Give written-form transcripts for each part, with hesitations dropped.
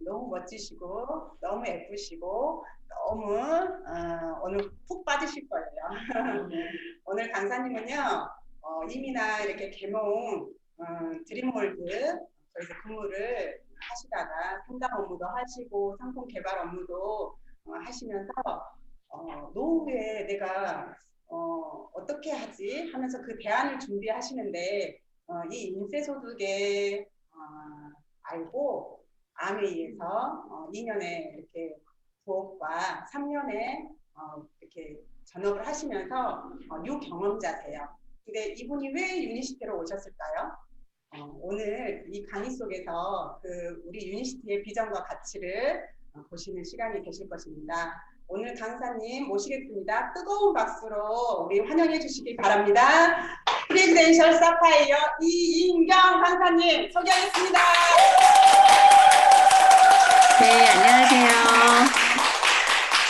너무 멋지시고 너무 예쁘시고 너무 오늘 푹 빠지실 거예요. 오늘 강사님은요 이미나 이렇게 개몽 드림월드 그래서 근무를 하시다가 상담 업무도 하시고 상품 개발 업무도 하시면서 노후에 내가 어떻게 하지 하면서 그 대안을 준비하시는데 이 인쇄소득에 알고 아메이에서 2년에 이렇게 부업과 3년에 이렇게 전업을 하시면서 유경험자세요. 근데 이분이 왜 유니시티로 오셨을까요? 오늘 이 강의 속에서 그 우리 유니시티의 비전과 가치를 보시는 시간이 되실 것입니다. 오늘 강사님 모시겠습니다. 뜨거운 박수로 우리 환영해 주시기 바랍니다. 프레지덴셜 사파이어 이인경 강사님 소개하겠습니다. 네, 안녕하세요.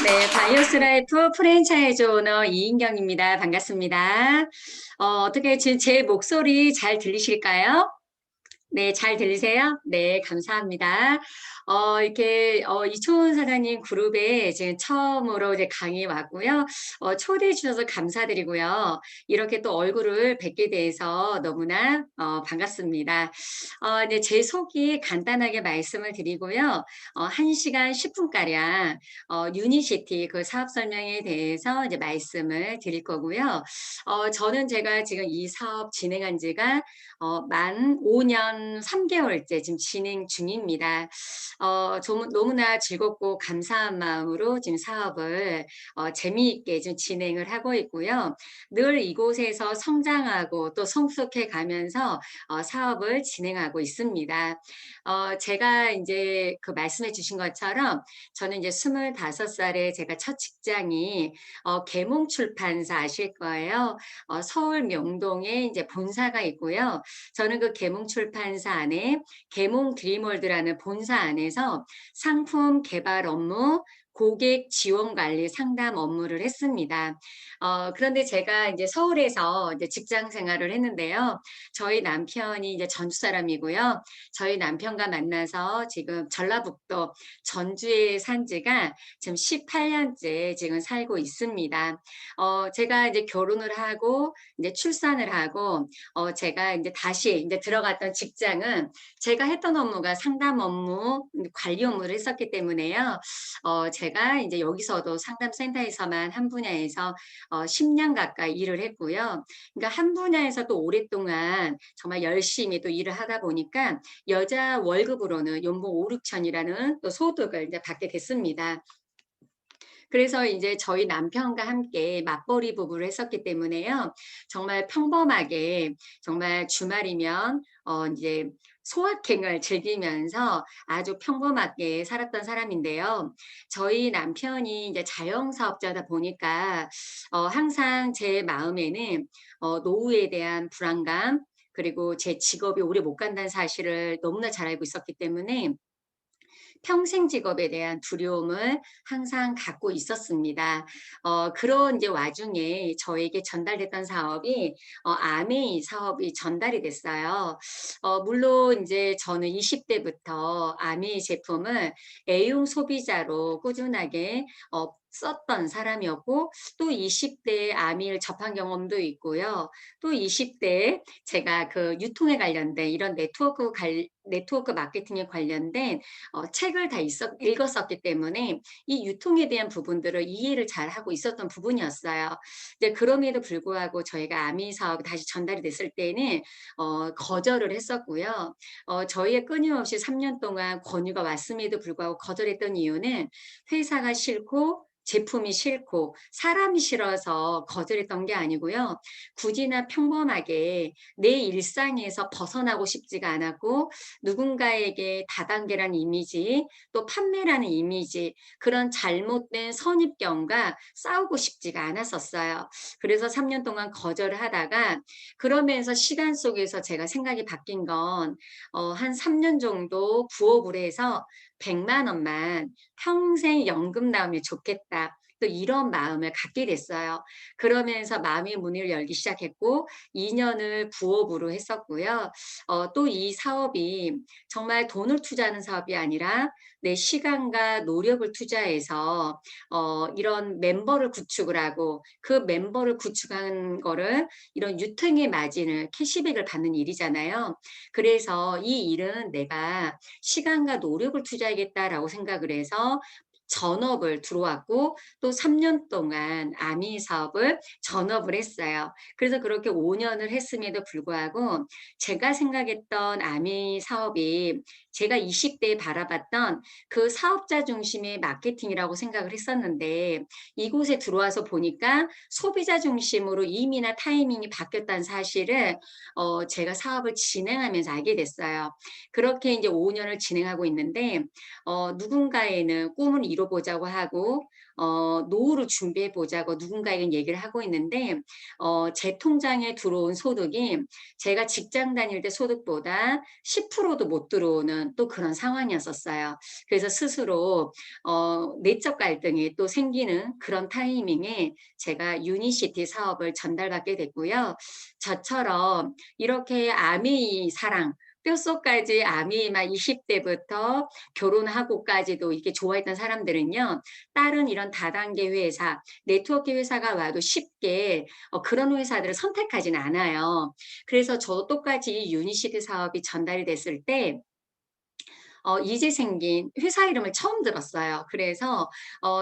네, 바이오스라이프 프랜차이즈 오너 이인경입니다. 반갑습니다. 어떻게 지금 제 목소리 잘 들리실까요? 네, 잘 들리세요? 네, 감사합니다. 이렇게, 이초은 사장님 그룹에 지금 처음으로 이제 강의 왔고요. 초대해 주셔서 감사드리고요. 이렇게 또 얼굴을 뵙게 돼서 너무나, 반갑습니다. 이제 제 속이 간단하게 말씀을 드리고요. 1시간 10분가량, 유니시티 그 사업 설명에 대해서 이제 말씀을 드릴 거고요. 저는 제가 지금 이 사업 진행한 지가 만 5년 3개월째 지금 진행 중입니다. 너무나 즐겁고 감사한 마음으로 지금 사업을 재미있게 좀 진행을 하고 있고요. 늘 이곳에서 성장하고 또 성숙해 가면서 사업을 진행하고 있습니다. 제가 이제 그 말씀해 주신 것처럼 저는 이제 25살에 제가 첫 직장이 계몽출판사 아실 거예요. 서울 명동에 이제 본사가 있고요. 저는 그 계몽출판사 안에 계몽 드림월드라는 본사 안에서 상품 개발 업무, 고객 지원 관리 상담 업무를 했습니다. 그런데 제가 이제 서울에서 이제 직장 생활을 했는데요. 저희 남편이 이제 전주 사람이고요. 저희 남편과 만나서 지금 전라북도 전주에 산 지가 지금 18년째 지금 살고 있습니다. 제가 이제 결혼을 하고 이제 출산을 하고 제가 이제 다시 이제 들어갔던 직장은 제가 했던 업무가 상담 업무, 관리 업무를 했었기 때문에요. 제가 이제 여기서도 상담센터에서만 한 분야에서 10년 가까이 일을 했고요. 그러니까 한 분야에서 또 오랫동안 정말 열심히 또 일을 하다 보니까 여자 월급으로는 연봉 5, 6천이라는 또 소득을 이제 받게 됐습니다. 그래서 이제 저희 남편과 함께 맞벌이 부부를 했었기 때문에요. 정말 평범하게 정말 주말이면 이제 소확행을 즐기면서 아주 평범하게 살았던 사람인데요. 저희 남편이 이제 자영사업자다 보니까 항상 제 마음에는 노후에 대한 불안감 그리고 제 직업이 오래 못 간다는 사실을 너무나 잘 알고 있었기 때문에 평생 직업에 대한 두려움을 항상 갖고 있었습니다. 그런 이제 와중에 저에게 전달됐던 사업이 아메이 사업이 전달이 됐어요. 물론 이제 저는 20대부터 아메이 제품을 애용 소비자로 꾸준하게 썼던 사람이었고 또 20대에 아미를 접한 경험도 있고요. 또 20대에 제가 그 유통에 관련된 이런 네트워크 마케팅에 관련된 책을 다 읽었었기 때문에 이 유통에 대한 부분들을 이해를 잘 하고 있었던 부분이었어요. 이제 그럼에도 불구하고 저희가 아미 사업이 다시 전달이 됐을 때는 거절을 했었고요. 저희의 끊임없이 3년 동안 권유가 왔음에도 불구하고 거절했던 이유는 회사가 싫고 제품이 싫고 사람이 싫어서 거절했던 게 아니고요. 굳이나 평범하게 내 일상에서 벗어나고 싶지가 않았고 누군가에게 다단계라는 이미지 또 판매라는 이미지 그런 잘못된 선입견과 싸우고 싶지가 않았었어요. 그래서 3년 동안 거절을 하다가 그러면서 시간 속에서 제가 생각이 바뀐 건 한 3년 정도 부업을 해서 100만 원만 평생 연금 나오면 좋겠다. 또 이런 마음을 갖게 됐어요. 그러면서 마음의 문을 열기 시작했고 2년을 부업으로 했었고요. 또 이 사업이 정말 돈을 투자하는 사업이 아니라 내 시간과 노력을 투자해서 이런 멤버를 구축을 하고 그 멤버를 구축한 거를 이런 유통의 마진을 캐시백을 받는 일이잖아요. 그래서 이 일은 내가 시간과 노력을 투자하겠다라고 생각을 해서 전업을 들어왔고 또 3년 동안 아미 사업을 전업을 했어요. 그래서 그렇게 5년을 했음에도 불구하고 제가 생각했던 아미 사업이 제가 20대에 바라봤던 그 사업자 중심의 마케팅이라고 생각을 했었는데 이곳에 들어와서 보니까 소비자 중심으로 임의나 타이밍이 바뀌었다는 사실을 제가 사업을 진행하면서 알게 됐어요. 그렇게 이제 5년을 진행하고 있는데 누군가에는 꿈을 이뤄보자고 하고 노후를 준비해 보자고 누군가에겐 얘기를 하고 있는데 제 통장에 들어온 소득이 제가 직장 다닐 때 소득보다 10%도 못 들어오는 또 그런 상황이었었어요. 그래서 스스로 내적 갈등이 또 생기는 그런 타이밍에 제가 유니시티 사업을 전달받게 됐고요. 저처럼 이렇게 아미 사랑 뼛속까지 아미 막 20대부터 결혼하고까지도 이렇게 좋아했던 사람들은요. 다른 이런 다단계 회사, 네트워크 회사가 와도 쉽게 그런 회사들을 선택하지는 않아요. 그래서 저도 똑같이 이 유니시티 사업이 전달이 됐을 때 이제 생긴 회사 이름을 처음 들었어요. 그래서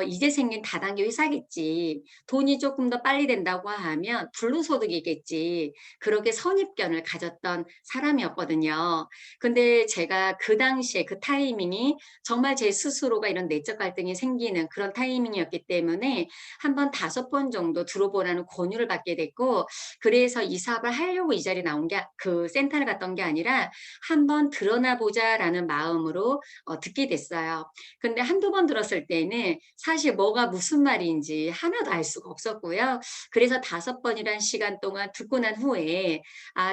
이제 생긴 다단계 회사겠지. 돈이 조금 더 빨리 된다고 하면 불로소득이겠지. 그렇게 선입견을 가졌던 사람이었거든요. 근데 제가 그 당시에 그 타이밍이 정말 제 스스로가 이런 내적 갈등이 생기는 그런 타이밍이었기 때문에 한번 5번 정도 들어보라는 권유를 받게 됐고 그래서 이 사업을 하려고 이 자리에 나온 게 그 센터를 갔던 게 아니라 한번 드러나 보자라는 마음으로 듣게 됐어요. 근데 한두 번 들었을 때는 사실 뭐가 무슨 말인지 하나도 알 수가 없었고요. 그래서 5번이란 시간 동안 듣고 난 후에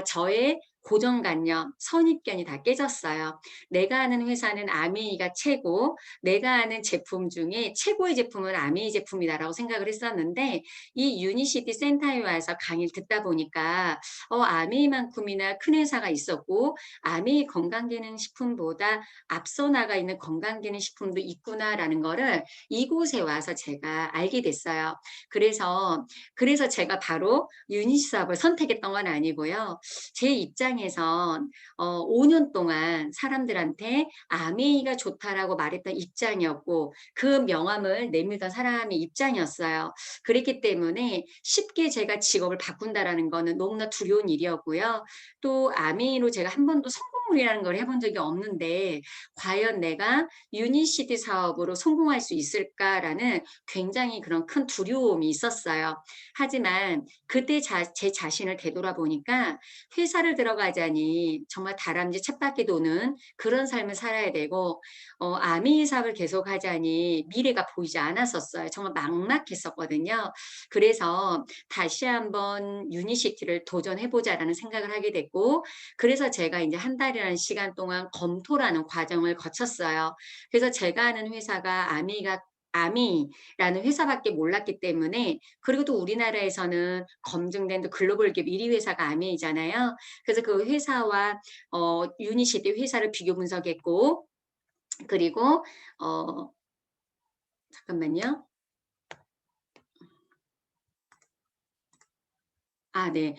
저의 고정관념, 선입견이 다 깨졌어요. 내가 아는 회사는 아메이가 최고, 내가 아는 제품 중에 최고의 제품은 아메이 제품이다라고 생각을 했었는데 이 유니시티 센터에 와서 강의를 듣다 보니까 아메이만큼이나 큰 회사가 있었고 아메이 건강기능식품보다 앞서 나가 있는 건강기능식품도 있구나라는 거를 이곳에 와서 제가 알게 됐어요. 그래서 제가 바로 유니시 사업을 선택했던 건 아니고요. 제 입장에선 5년 동안 사람들한테 아메이가 좋다라고 말했던 입장이었고 그 명함을 내밀던 사람의 입장이었어요. 그랬기 때문에 쉽게 제가 직업을 바꾼다라는 거는 너무나 두려운 일이었고요. 또 아메이로 제가 한 번도 성공률이라는 걸 해본 적이 없는데 과연 내가 유니시티 사업으로 성공할 수 있을까라는 굉장히 그런 큰 두려움이 있었어요. 하지만 그때 제 자신을 되돌아보니까 회사를 들어가자니 정말 다람쥐 쳇바퀴 도는 그런 삶을 살아야 되고 아메이 사업을 계속 하자니 미래가 보이지 않았었어요. 정말 막막했었거든요. 그래서 다시 한번 유니시티를 도전해보자라는 생각을 하게 됐고 그래서 제가 이제 한 달이라는 시간 동안 검토라는 과정을 거쳤어요. 그래서 제가 아는 회사가 아미라는 회사밖에 몰랐기 때문에 그리고 또 우리나라에서는 검증된 또 글로벌 기업 1위 회사가 아미이잖아요. 그래서 그 회사와 유니시티 회사를 비교 분석했고 그리고 잠깐만요. 네.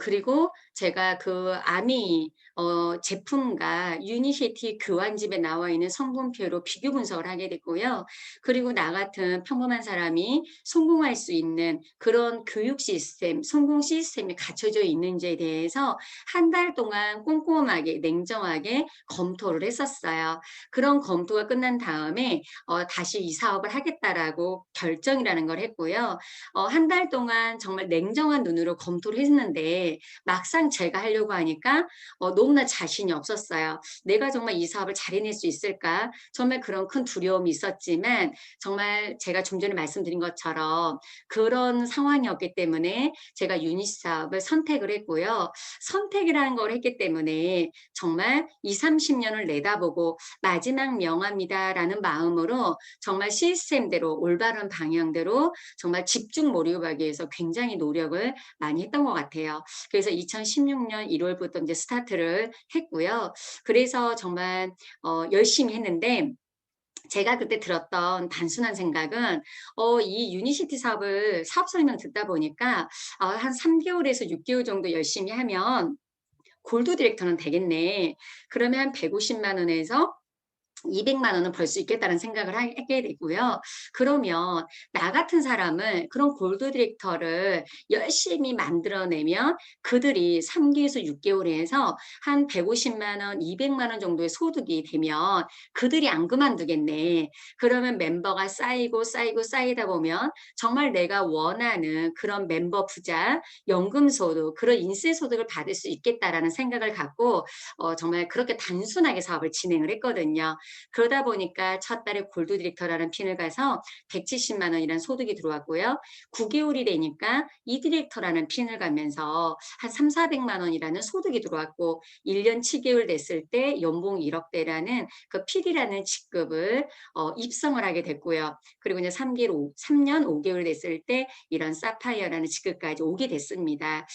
그리고 제가 그 아미 제품과 유니시티 교환집에 나와 있는 성분표로 비교 분석을 하게 됐고요. 그리고 나 같은 평범한 사람이 성공할 수 있는 그런 교육 시스템, 성공 시스템이 갖춰져 있는지에 대해서 한 달 동안 꼼꼼하게 냉정하게 검토를 했었어요. 그런 검토가 끝난 다음에 다시 이 사업을 하겠다라고 결정이라는 걸 했고요. 한 달 동안 정말 냉정한 눈으로 검토를 했는데 막상 제가 하려고 하니까 너무나 자신이 없었어요. 내가 정말 이 사업을 잘 해낼 수 있을까? 정말 그런 큰 두려움이 있었지만 정말 제가 좀 전에 말씀드린 것처럼 그런 상황이었기 때문에 제가 유닛 사업을 선택을 했고요. 선택이라는 걸 했기 때문에 정말 20-30년을 내다보고 마지막 명합니다라는 마음으로 정말 시스템대로 올바른 방향대로 정말 집중 몰입하기 위해서 굉장히 노력을 많이 했던 것 같아요. 그래서 2016년 1월부터 이제 스타트를 했고요. 그래서 정말 열심히 했는데 제가 그때 들었던 단순한 생각은 이 유니시티 사업을 사업 설명 듣다 보니까 한 3개월에서 6개월 정도 열심히 하면 골드 디렉터는 되겠네. 그러면 한 150만 원에서 200만 원은 벌 수 있겠다는 생각을 하게 되고요. 그러면 나 같은 사람을 그런 골드 디렉터를 열심히 만들어내면 그들이 3개에서 6개월에서 한 150만 원, 200만 원 정도의 소득이 되면 그들이 안 그만두겠네. 그러면 멤버가 쌓이고 쌓이고 쌓이다 보면 정말 내가 원하는 그런 멤버 부자, 연금 소득, 그런 인세 소득을 받을 수 있겠다라는 생각을 갖고 정말 그렇게 단순하게 사업을 진행을 했거든요. 그러다 보니까 첫 달에 골드 디렉터라는 핀을 가서 170만 원이라는 소득이 들어왔고요. 9개월이 되니까 이 디렉터라는 핀을 가면서 한 3,400만 원이라는 소득이 들어왔고 1년 7개월 됐을 때 연봉 1억대라는 그 PD라는 직급을 입성을 하게 됐고요. 그리고 이제 3년 5개월 됐을 때 이런 사파이어라는 직급까지 오게 됐습니다.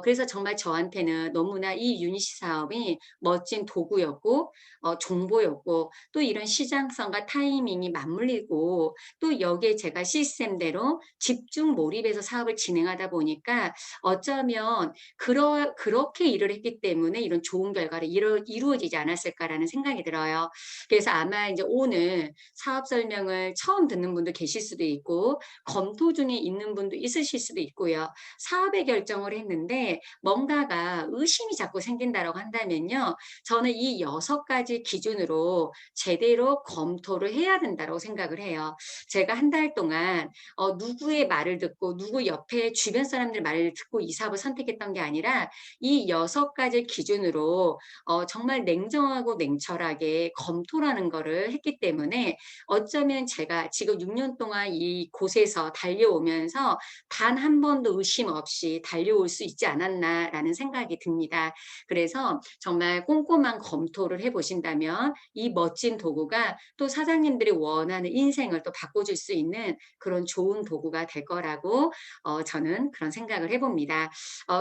그래서 정말 저한테는 너무나 이 유니시 사업이 멋진 도구였고 정보였고 또 이런 시장성과 타이밍이 맞물리고 또 여기에 제가 시스템대로 집중 몰입해서 사업을 진행하다 보니까 어쩌면 그렇게 일을 했기 때문에 이런 좋은 결과를 이루어지지 않았을까라는 생각이 들어요. 그래서 아마 이제 오늘 사업 설명을 처음 듣는 분도 계실 수도 있고 검토 중에 있는 분도 있으실 수도 있고요. 사업의 결정을 했는데 뭔가가 의심이 자꾸 생긴다라고 한다면요. 저는 이 6가지 기준으로 제대로 검토를 해야 된다고 생각을 해요. 제가 한 달 동안 누구의 말을 듣고 누구 옆에 주변 사람들 말을 듣고 이 사업을 선택했던 게 아니라 이 6가지 기준으로 정말 냉정하고 냉철하게 검토라는 거를 했기 때문에 어쩌면 제가 지금 6년 동안 이 곳에서 달려오면서 단 한 번도 의심 없이 달려올 수 있지 않았나라는 생각이 듭니다. 그래서 정말 꼼꼼한 검토를 해보신다면 이 멋진 도구가 또 사장님들이 원하는 인생을 또 바꿔줄 수 있는 그런 좋은 도구가 될 거라고 저는 그런 생각을 해봅니다.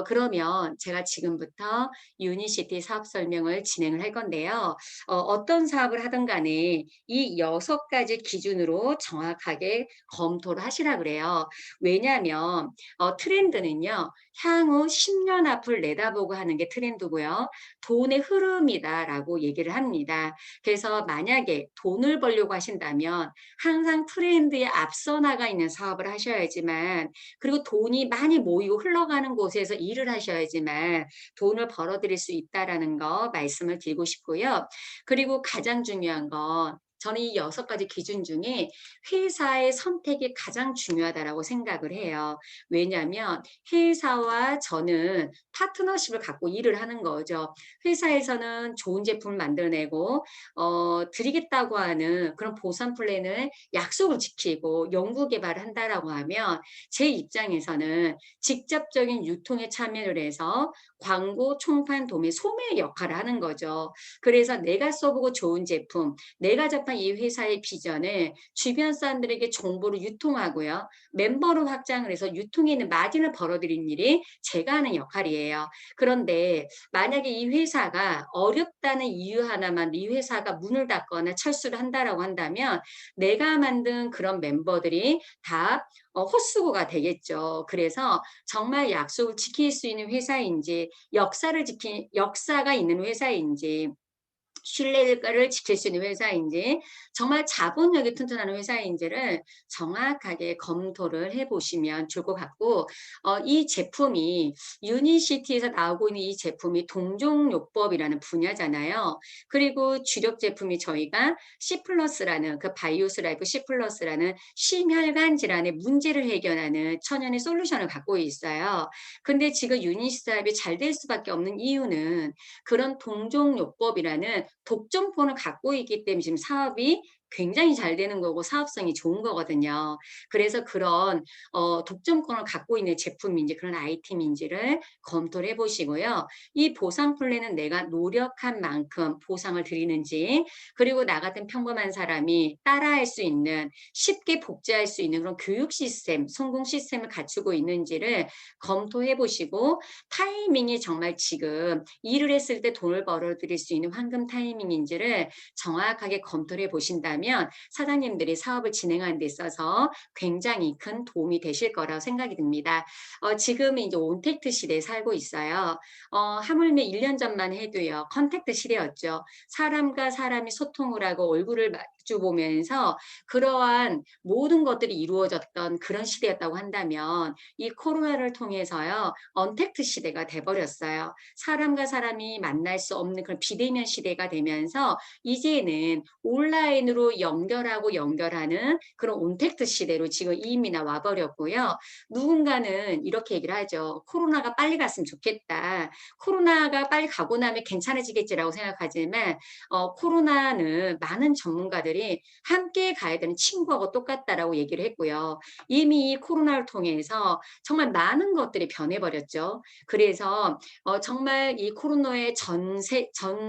그러면 제가 지금부터 유니시티 사업 설명을 진행을 할 건데요. 어떤 사업을 하든 간에 이 6가지 기준으로 정확하게 검토를 하시라 그래요. 왜냐하면 트렌드는요. 향후 10년 앞을 내다보고 하는 게 트렌드고요. 돈의 흐름이다라고 얘기를 합니다. 그래서 만약에 돈을 벌려고 하신다면 항상 트렌드에 앞서 나가 있는 사업을 하셔야지만 그리고 돈이 많이 모이고 흘러가는 곳에서 일을 하셔야지만 돈을 벌어들일 수 있다라는 거 말씀을 드리고 싶고요. 그리고 가장 중요한 건 저는 이 6가지 기준 중에 회사의 선택이 가장 중요하다라고 생각을 해요. 왜냐하면 회사와 저는 파트너십을 갖고 일을 하는 거죠. 회사에서는 좋은 제품을 만들어내고 드리겠다고 하는 그런 보상 플랜을 약속을 지키고 연구 개발을 한다라고 하면 제 입장에서는 직접적인 유통에 참여를 해서 광고, 총판, 도매, 소매의 역할을 하는 거죠. 그래서 내가 써보고 좋은 제품, 내가 접한 이 회사의 비전을 주변 사람들에게 정보를 유통하고요. 멤버로 확장을 해서 유통에 있는 마진을 벌어들이는 일이 제가 하는 역할이에요. 그런데 만약에 이 회사가 어렵다는 이유 하나만 이 회사가 문을 닫거나 철수를 한다라고 한다면 내가 만든 그런 멤버들이 다 헛수고가 되겠죠. 그래서 정말 약속을 지킬 수 있는 회사인지 역사가 있는 회사인지 신뢰를 지킬 수 있는 회사인지 정말 자본력이 튼튼한 회사인지를 정확하게 검토를 해보시면 좋을 것 같고 이 제품이 유니시티에서 나오고 있는 이 제품이 동종요법이라는 분야잖아요. 그리고 주력 제품이 저희가 C+라는 그 바이오스 라이프 C+라는 심혈관 질환의 문제를 해결하는 천연의 솔루션을 갖고 있어요. 근데 지금 유니시티 사업이 잘 될 수밖에 없는 이유는 그런 동종요법이라는 독점권을 갖고 있기 때문에 지금 사업이 굉장히 잘 되는 거고 사업성이 좋은 거거든요. 그래서 그런 독점권을 갖고 있는 제품인지 그런 아이템인지를 검토를 해보시고요. 이 보상 플랜은 내가 노력한 만큼 보상을 드리는지 그리고 나 같은 평범한 사람이 따라할 수 있는 쉽게 복제할 수 있는 그런 교육 시스템, 성공 시스템을 갖추고 있는지를 검토해 보시고 타이밍이 정말 지금 일을 했을 때 돈을 벌어들일 수 있는 황금 타이밍인지를 정확하게 검토를 해보신다면 사장님들이 사업을 진행하는 데 있어서 굉장히 큰 도움이 되실 거라고 생각이 듭니다. 지금은 이제 온택트 시대에 살고 있어요. 하물며 1년 전만 해도요. 컨택트 시대였죠. 사람과 사람이 소통을 하고 얼굴을 마주 보면서 그러한 모든 것들이 이루어졌던 그런 시대였다고 한다면 이 코로나를 통해서요. 언택트 시대가 돼버렸어요. 사람과 사람이 만날 수 없는 그런 비대면 시대가 되면서 이제는 온라인으로 연결하는 그런 온택트 시대로 지금 이미 와버렸고요. 누군가는 이렇게 얘기를 하죠. 코로나가 빨리 갔으면 좋겠다. 코로나가 빨리 가고 나면 괜찮아지겠지라고 생각하지만 코로나는 많은 전문가들이 함께 가야 되는 친구하고 똑같다라고 얘기를 했고요. 이미 이 코로나를 통해서 정말 많은 것들이 변해버렸죠. 그래서 정말 이 코로나의 전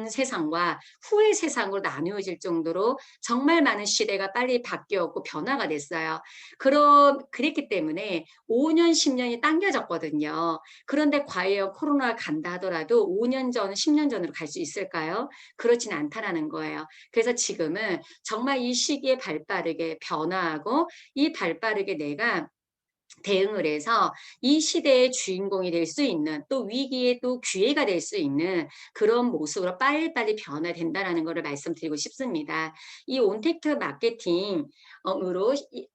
세상과 후의 세상으로 나누어질 정도로 정말 많은 시대가 빨리 바뀌었고 변화가 됐어요. 그랬기 때문에 5년, 10년이 당겨졌거든요. 그런데 과연 코로나가 간다 하더라도 5년 전, 10년 전으로 갈 수 있을까요? 그렇지는 않다라는 거예요. 그래서 지금은 정말 이 시기에 발빠르게 변화하고 이 발빠르게 내가 대응을 해서 이 시대의 주인공이 될 수 있는 또 위기에 또 기회가 될 수 있는 그런 모습으로 빨리빨리 변화된다는 것을 말씀드리고 싶습니다. 이 온택트 마케팅으로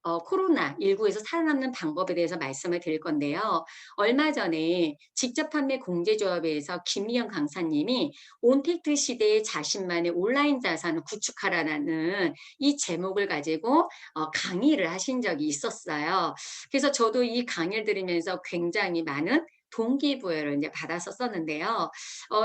코로나19에서 살아남는 방법에 대해서 말씀을 드릴 건데요. 얼마 전에 직접 판매 공제조합에서 김미영 강사님이 온택트 시대에 자신만의 온라인 자산을 구축하라는 이 제목을 가지고 강의를 하신 적이 있었어요. 그래서 저도 이 강의를 들으면서 굉장히 많은 동기부여를 이제 받았었는데요.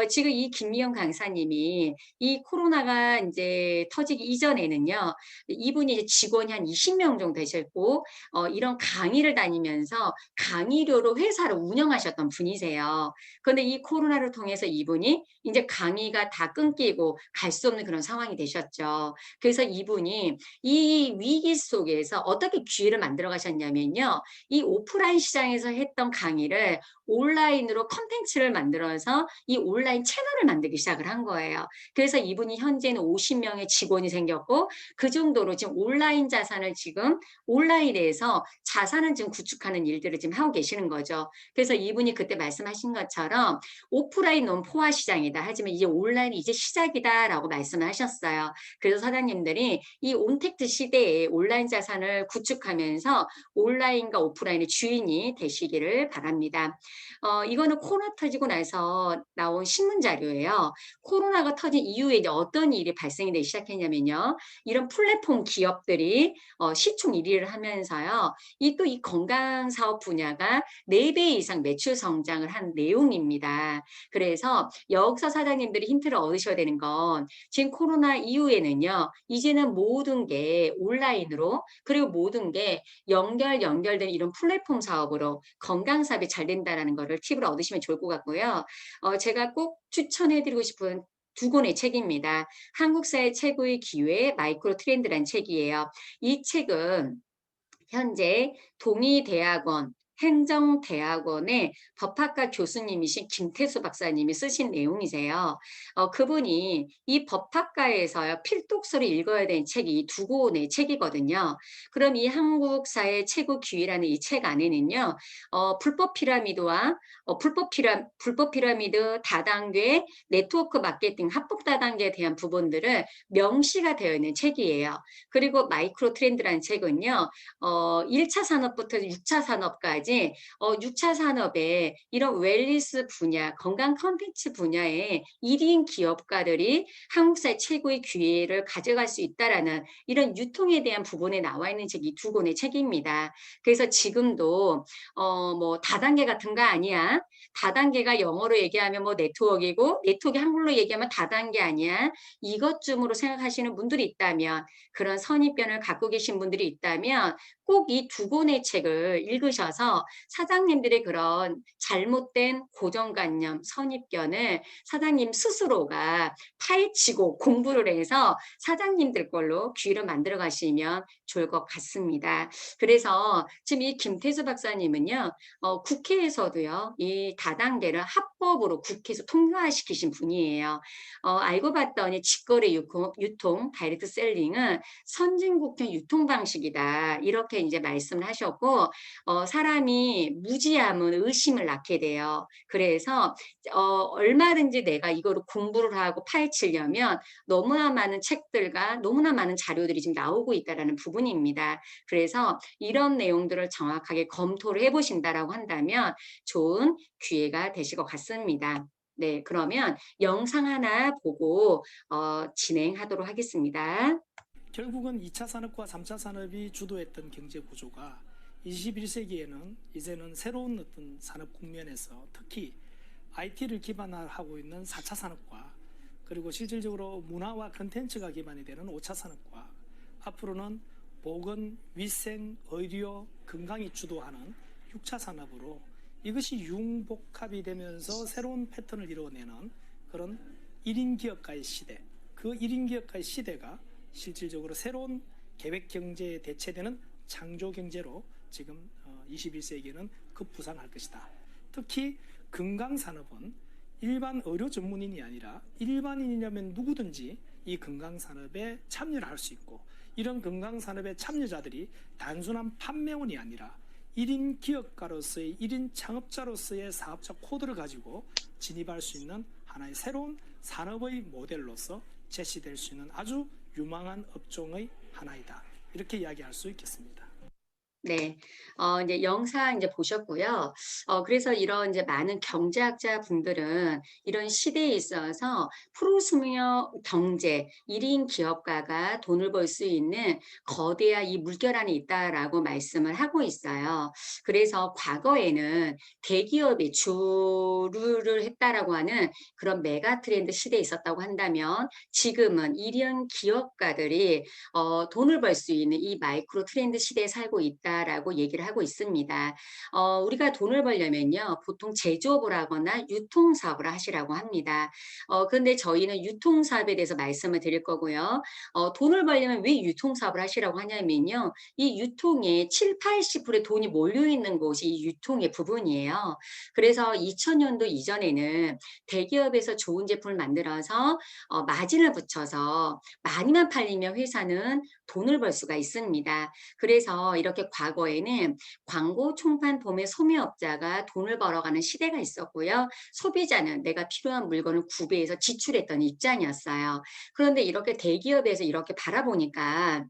지금 이 김미영 강사님이 이 코로나가 이제 터지기 이전에는요, 이분이 이제 직원이 한 20명 정도 되셨고, 이런 강의를 다니면서 강의료로 회사를 운영하셨던 분이세요. 그런데 이 코로나를 통해서 이분이 이제 강의가 다 끊기고 갈 수 없는 그런 상황이 되셨죠. 그래서 이분이 이 위기 속에서 어떻게 기회를 만들어 가셨냐면요. 이 오프라인 시장에서 했던 강의를 온라인으로 콘텐츠를 만들어서 이 온라인 채널을 만들기 시작을 한 거예요. 그래서 이분이 현재는 50명의 직원이 생겼고 그 정도로 지금 온라인 자산을 지금 온라인에서 자산을 지금 구축하는 일들을 지금 하고 계시는 거죠. 그래서 이분이 그때 말씀하신 것처럼 오프라인은 포화 시장이다. 하지만 이제 온라인이 이제 시작이다라고 말씀을 하셨어요. 그래서 사장님들이 이 온택트 시대에 온라인 자산을 구축하면서 온라인과 오프라인의 주인이 되시기를 바랍니다. 이거는 코로나 터지고 나서 나온 신문 자료예요. 코로나가 터진 이후에 이제 어떤 일이 발생이 되기 시작했냐면요. 이런 플랫폼 기업들이 시총 1위를 하면서요. 이 건강 사업 분야가 4배 이상 매출 성장을 한 내용입니다. 그래서 여기서 사장님들이 힌트를 얻으셔야 되는 건 지금 코로나 이후에는요. 이제는 모든 게 온라인으로 그리고 모든 게 연결된 이런 플랫폼 사업으로 건강 사업이 잘 된다라는 거를 팁을 얻으시면 좋을 것 같고요. 제가 꼭 추천해드리고 싶은 2권의 책입니다. 한국사의 최고의 기회, 마이크로 트렌드라는 책이에요. 이 책은 현재 동의대학원 행정대학원의 법학과 교수님이신 김태수 박사님이 쓰신 내용이세요. 그분이 이 법학과에서 필독서를 읽어야 되는 책이 이 두 권의 책이거든요. 그럼 이 한국 사회 최고 기회라는 이 책 안에는요, 불법 피라미드와 불법 피라미드, 다단계, 네트워크 마케팅, 합법 다단계에 대한 부분들을 명시가 되어 있는 책이에요. 그리고 마이크로 트렌드라는 책은요, 1차 산업부터 6차 산업까지 6차 산업에 이런 웰니스 분야, 건강 컨텐츠 분야에 1인 기업가들이 한국사의 최고의 기회를 가져갈 수 있다라는 이런 유통에 대한 부분에 나와 있는 책이 두 권의 책입니다. 그래서 지금도 뭐 다단계 같은 거 아니야. 다단계가 영어로 얘기하면 뭐 네트워크이고 네트워크 한글로 얘기하면 다단계 아니야. 이것쯤으로 생각하시는 분들이 있다면, 그런 선입견을 갖고 계신 분들이 있다면 꼭 이 두 권의 책을 읽으셔서 사장님들의 그런 잘못된 고정관념, 선입견을 사장님 스스로가 파헤치고 공부를 해서 사장님들 걸로 귀를 만들어 가시면 좋을 것 같습니다. 그래서 지금 이 김태수 박사님은요, 국회에서도요, 이 다단계를 합법으로 국회에서 통과시키신 분이에요. 알고 봤더니 직거래 유통, 다이렉트 셀링은 선진국형 유통 방식이다. 이렇게 이제 말씀을 하셨고, 사람이 무지하면 의심을 낳게 돼요. 그래서 얼마든지 내가 이거를 공부를 하고 파헤치려면 너무나 많은 책들과 너무나 많은 자료들이 지금 나오고 있다라는 부분입니다. 그래서 이런 내용들을 정확하게 검토를 해보신다라고 한다면 좋은 기회가 되실 것 같습니다. 네, 그러면 영상 하나 보고 진행하도록 하겠습니다. 결국은 2차 산업과 3차 산업이 주도했던 경제 구조가 21세기에는 이제는 새로운 어떤 산업 국면에서 특히 IT를 기반하고 있는 4차 산업과, 그리고 실질적으로 문화와 컨텐츠가 기반이 되는 5차 산업과, 앞으로는 보건, 위생, 의료, 건강이 주도하는 6차 산업으로 이것이 융복합이 되면서 새로운 패턴을 이루어내는 그런 1인 기업가의 시대, 그 1인 기업가의 시대가 실질적으로 새로운 계획 경제에 대체되는 창조 경제로 지금 21세기에는 급부상할 것이다. 특히 건강 산업은 일반 의료 전문인이 아니라 일반인이라면 누구든지 이 건강 산업에 참여를 할 수 있고, 이런 건강 산업의 참여자들이 단순한 판매원이 아니라 1인 기업가로서의 1인 창업자로서의 사업자 코드를 가지고 진입할 수 있는 하나의 새로운 산업의 모델로서 제시될 수 있는 아주 유망한 업종의 하나이다. 이렇게 이야기할 수 있겠습니다. 네, 이제 영상 이제 보셨고요. 그래서 이런 이제 많은 경제학자 분들은 이런 시대에 있어서 프로스미어 경제, 1인 기업가가 돈을 벌 수 있는 거대한 이 물결 안에 있다라고 말씀을 하고 있어요. 그래서 과거에는 대기업이 주류를 했다라고 하는 그런 메가 트렌드 시대에 있었다고 한다면, 지금은 1인 기업가들이 돈을 벌 수 있는 이 마이크로 트렌드 시대에 살고 있다라고 얘기를 하고 있습니다. 우리가 돈을 벌려면요, 보통 제조업을 하거나 유통사업을 하시라고 합니다. 그런데 저희는 유통사업에 대해서 말씀을 드릴 거고요. 돈을 벌려면 왜 유통사업을 하시라고 하냐면요, 이 유통에 7, 80%의 돈이 몰려있는 곳이 이 유통의 부분이에요. 그래서 2000년도 이전에는 대기업에서 좋은 제품을 만들어서 마진을 붙여서 많이만 팔리면 회사는 돈을 벌 수가 있습니다. 그래서 이렇게 과거에는 광고, 총판, 도매, 소매업자가 돈을 벌어가는 시대가 있었고요. 소비자는 내가 필요한 물건을 구매해서 지출했던 입장이었어요. 그런데 이렇게 대기업에서 이렇게 바라보니까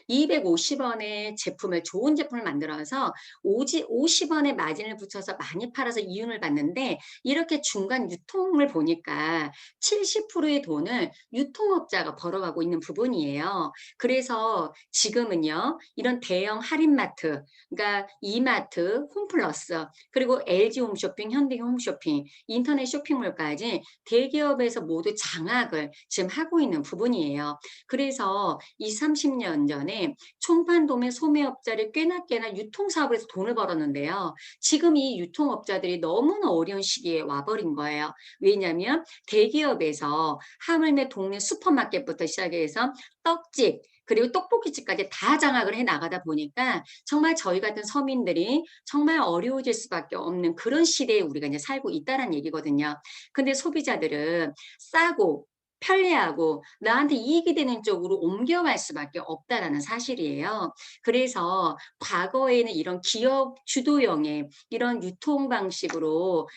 250원의 제품을, 좋은 제품을 만들어서 50원의 마진을 붙여서 많이 팔아서 이윤을 받는데, 이렇게 중간 유통을 보니까 70%의 돈을 유통업자가 벌어가고 있는 부분이에요. 그래서 지금은요, 이런 대형 할인마트, 그러니까 이마트, 홈플러스, 그리고 LG 홈쇼핑, 현대 홈쇼핑, 인터넷 쇼핑몰까지 대기업에서 모두 장악을 지금 하고 있는 부분이에요. 그래서 20, 30년 전에 총판도매 소매업자를 꽤나 유통사업을 해서 돈을 벌었는데요. 지금 이 유통업자들이 너무나 어려운 시기에 와버린 거예요. 왜냐하면 대기업에서 하물며 동네 슈퍼마켓부터 시작해서 떡집, 그리고 떡볶이집까지 다 장악을 해 나가다 보니까 정말 저희 같은 서민들이 정말 어려워질 수밖에 없는 그런 시대에 우리가 이제 살고 있다는 얘기거든요. 근데 소비자들은 싸고 편리하고 나한테 이익이 되는 쪽으로 옮겨갈 수밖에 없다라는 사실이에요. 그래서 과거에는 이런 기업 주도형의 이런 유통 방식으로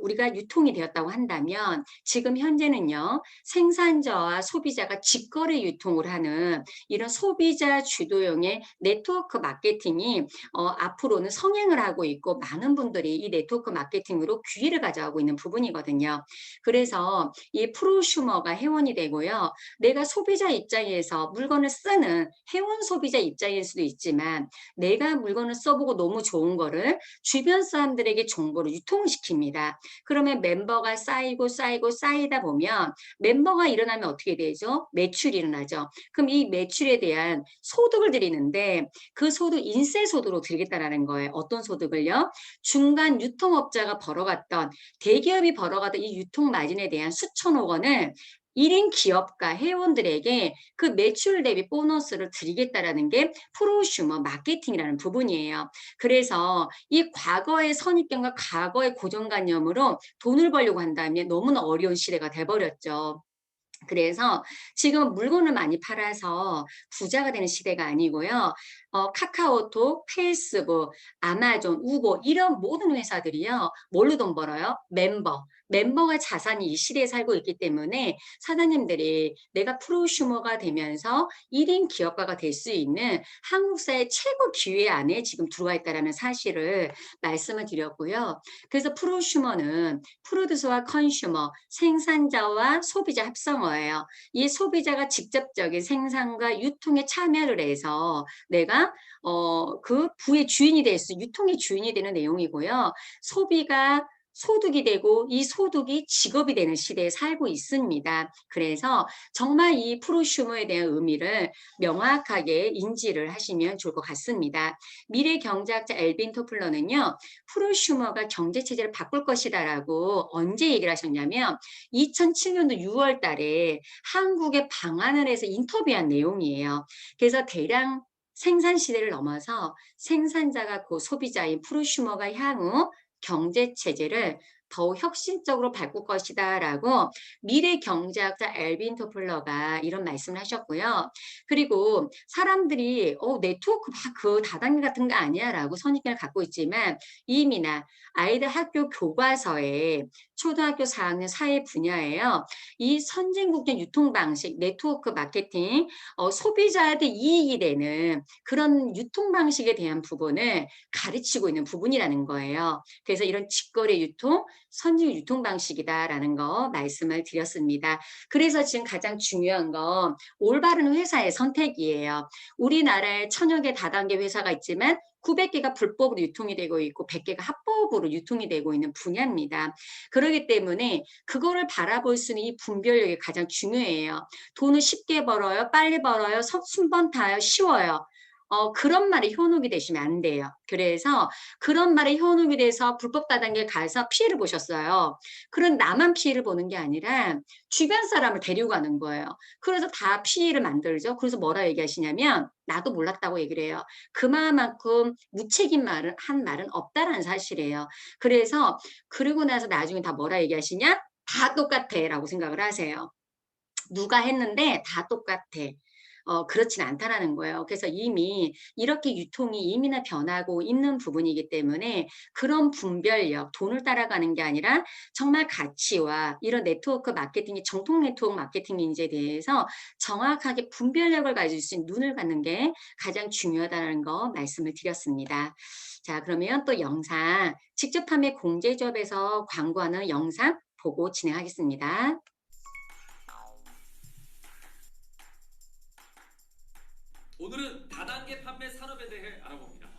우리가 유통이 되었다고 한다면 지금 현재는요, 생산자와 소비자가 직거래 유통을 하는 이런 소비자 주도형의 네트워크 마케팅이 앞으로는 성행을 하고 있고 많은 분들이 이 네트워크 마케팅으로 기회를 가져가고 있는 부분이거든요. 그래서 이 프로슈머가 회원이 되고요. 내가 소비자 입장에서 물건을 쓰는 회원 소비자 입장일 수도 있지만 내가 물건을 써보고 너무 좋은 거를 주변 사람들에게 정보를 유통을 시킵니다. 그러면 멤버가 쌓이다 보면 멤버가 일어나면 어떻게 되죠? 매출이 일어나죠. 그럼 이 매출에 대한 소득을 드리는데 그 소득 인세 소득으로 드리겠다라는 거예요. 어떤 소득을요? 중간 유통업자가 벌어갔던 대기업이 벌어가던 이 유통 마진에 대한 수천억 원을 1인 기업가 회원들에게 그 매출 대비 보너스를 드리겠다라는 게 프로슈머 마케팅이라는 부분이에요. 그래서 이 과거의 선입견과 과거의 고정관념으로 돈을 벌려고 한다면 너무나 어려운 시대가 돼버렸죠. 그래서 지금 물건을 많이 팔아서 부자가 되는 시대가 아니고요. 카카오톡, 페이스북, 아마존, 우버 이런 모든 회사들이요. 뭘로 돈 벌어요? 멤버가 자산이 이 시대에 살고 있기 때문에 사장님들이 내가 프로슈머가 되면서 1인 기업가가 될 수 있는 한국 사회 최고 기회 안에 지금 들어와 있다는 사실을 말씀을 드렸고요. 그래서 프로슈머는 프로듀서와 컨슈머, 생산자와 소비자 합성어예요. 이 소비자가 직접적인 생산과 유통에 참여를 해서 내가 그 부의 주인이 될 수, 유통의 주인이 되는 내용이고요. 소비가 소득이 되고 이 소득이 직업이 되는 시대에 살고 있습니다. 그래서 정말 이 프로슈머에 대한 의미를 명확하게 인지를 하시면 좋을 것 같습니다. 미래 경제학자 엘빈 토플러는요. 프로슈머가 경제체제를 바꿀 것이다라고 언제 얘기를 하셨냐면 2007년도 6월 달에 한국의 방안을 해서 인터뷰한 내용이에요. 그래서 대량 생산 시대를 넘어서 생산자가 곧 소비자인 프로슈머가 향후 경제 체제를 더욱 혁신적으로 바꿀 것이다라고 미래 경제학자 엘빈 토플러가 이런 말씀을 하셨고요. 그리고 사람들이 네트워크 그 다단계 같은 거 아니야라고 선입견을 갖고 있지만 이미나 아이들 학교 교과서에 초등학교 4학년 사회 분야예요. 이 선진국적 유통 방식, 네트워크 마케팅, 소비자한테 이익이 되는 그런 유통 방식에 대한 부분을 가르치고 있는 부분이라는 거예요. 그래서 이런 직거래 유통, 선진국 유통 방식이다라는 거 말씀을 드렸습니다. 그래서 지금 가장 중요한 건 올바른 회사의 선택이에요. 우리나라에 1000여 개 다단계 회사가 있지만 900개가 불법으로 유통이 되고 있고 100개가 합법으로 유통이 되고 있는 분야입니다. 그렇기 때문에 그거를 바라볼 수 있는 이 분별력이 가장 중요해요. 돈을 쉽게 벌어요, 빨리 벌어요, 순번 타요, 쉬워요. 그런 말에 현혹이 되시면 안 돼요. 그래서 그런 말에 현혹이 돼서 불법 다단계에 가서 피해를 보셨어요. 그런 나만 피해를 보는 게 아니라 주변 사람을 데리고 가는 거예요. 그래서 다 피해를 만들죠. 그래서 뭐라 얘기하시냐면 나도 몰랐다고 얘기를 해요. 그만큼 무책임 한 말은 없다라는 사실이에요. 그래서 그러고 나서 나중에 다 뭐라 얘기하시냐? 다 똑같아 라고 생각을 하세요. 누가 했는데 다 똑같아. 그렇진 않다라는 거예요. 그래서 이미 이렇게 유통이 이미나 변하고 있는 부분이기 때문에 그런 분별력, 돈을 따라가는 게 아니라 정말 가치와 이런 네트워크 마케팅이 정통 네트워크 마케팅인지에 대해서 정확하게 분별력을 가질 수 있는 눈을 갖는 게 가장 중요하다는 거 말씀을 드렸습니다. 자, 그러면 또 영상, 직접 판매 공제조합에서 광고하는 영상 보고 진행하겠습니다. 오늘은 다단계 판매 산업에 대해 알아봅니다.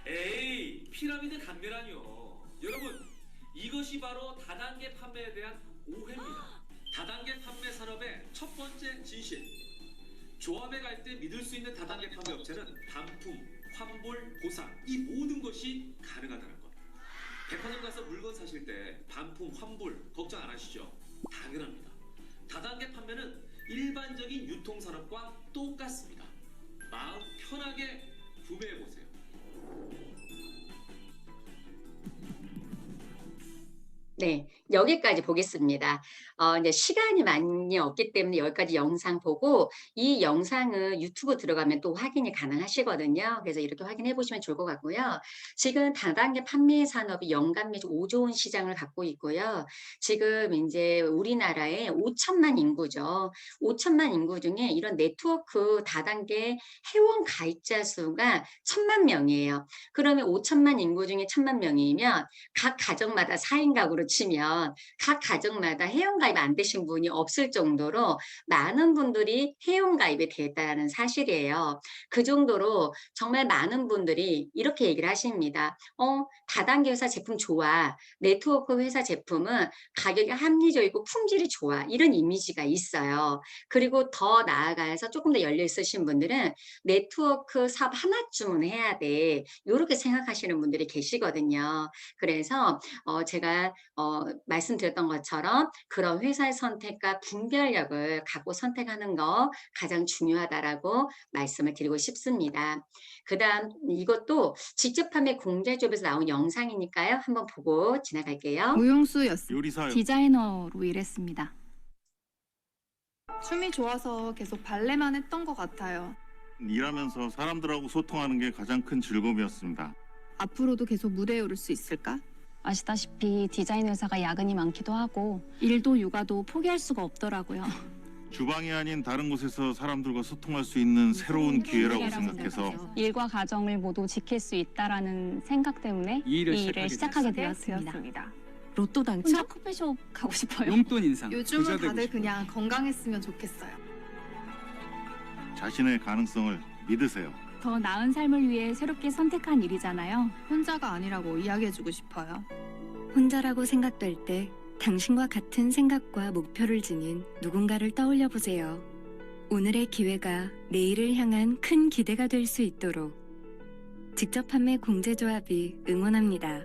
에이, 피라미드 감매라뇨. 여러분, 이것이 바로 다단계 판매에 대한 오해입니다. 다단계 판매 산업의 첫 번째 진실. 조합에 갈 때 믿을 수 있는 다단계 판매 업체는 반품, 환불, 보상 이 모든 것이 가능하다는 것. 백화점 가서 물건 사실 때 반품, 환불 걱정 안 하시죠? 당연합니다. 다단계 판매는 일반적인 유통산업과 똑같습니다. 마음 편하게 구매해보세요. 네, 여기까지 보겠습니다. 이제 시간이 많이 없기 때문에 여기까지 영상 보고 이 영상은 유튜브 들어가면 또 확인이 가능하시거든요. 그래서 이렇게 확인해 보시면 좋을 것 같고요. 지금 다단계 판매 산업이 연간 매출 5조 원 시장을 갖고 있고요. 지금 이제 우리나라에 5천만 인구죠. 5천만 인구 중에 이런 네트워크 다단계 회원 가입자 수가 1,000만 명이에요. 그러면 5천만 인구 중에 1,000만 명이면 각 가정마다 4인 가구로 치면 각 가정마다 회원가입 안 되신 분이 없을 정도로 많은 분들이 회원가입이 되었다는 사실이에요. 그 정도로 정말 많은 분들이 이렇게 얘기를 하십니다. 다단계 회사 제품 좋아. 네트워크 회사 제품은 가격이 합리적이고 품질이 좋아. 이런 이미지가 있어요. 그리고 더 나아가서 조금 더 열려 있으신 분들은 네트워크 사업 하나쯤은 해야 돼. 이렇게 생각하시는 분들이 계시거든요. 그래서 제가 말씀드렸던 것처럼 그런 회사의 선택과 분별력을 갖고 선택하는 거 가장 중요하다라고 말씀을 드리고 싶습니다. 그다음 이것도 직접 판매 공제조합에서 나온 영상이니까요. 한번 보고 지나갈게요. 무용수였습니다. 요리사요. 디자이너로 일했습니다. 춤이 좋아서 계속 발레만 했던 것 같아요. 일하면서 사람들하고 소통하는 게 가장 큰 즐거움이었습니다. 앞으로도 계속 무대에 오를 수 있을까? 아시다시피 디자인 회사가 야근이 많기도 하고 일도 육아도 포기할 수가 없더라고요. 주방이 아닌 다른 곳에서 사람들과 소통할 수 있는 새로운 기회라고 생각해서 일과 가정을 모두 지킬 수 있다라는 생각 때문에 이 일을 시작하게 되었습니다. 로또 혼자 당첨? 커피숍 가고 싶어요. 용돈 인상. 요즘은 부자 되고 다들 싶어요. 그냥 건강했으면 좋겠어요. 자신의 가능성을 믿으세요. 더 나은 삶을 위해 새롭게 선택한 일이잖아요. 혼자가 아니라고 이야기해주고 싶어요. 혼자라고 생각될 때 당신과 같은 생각과 목표를 지닌 누군가를 떠올려 보세요. 오늘의 기회가 내일을 향한 큰 기대가 될 수 있도록 직접 판매 공제조합이 응원합니다.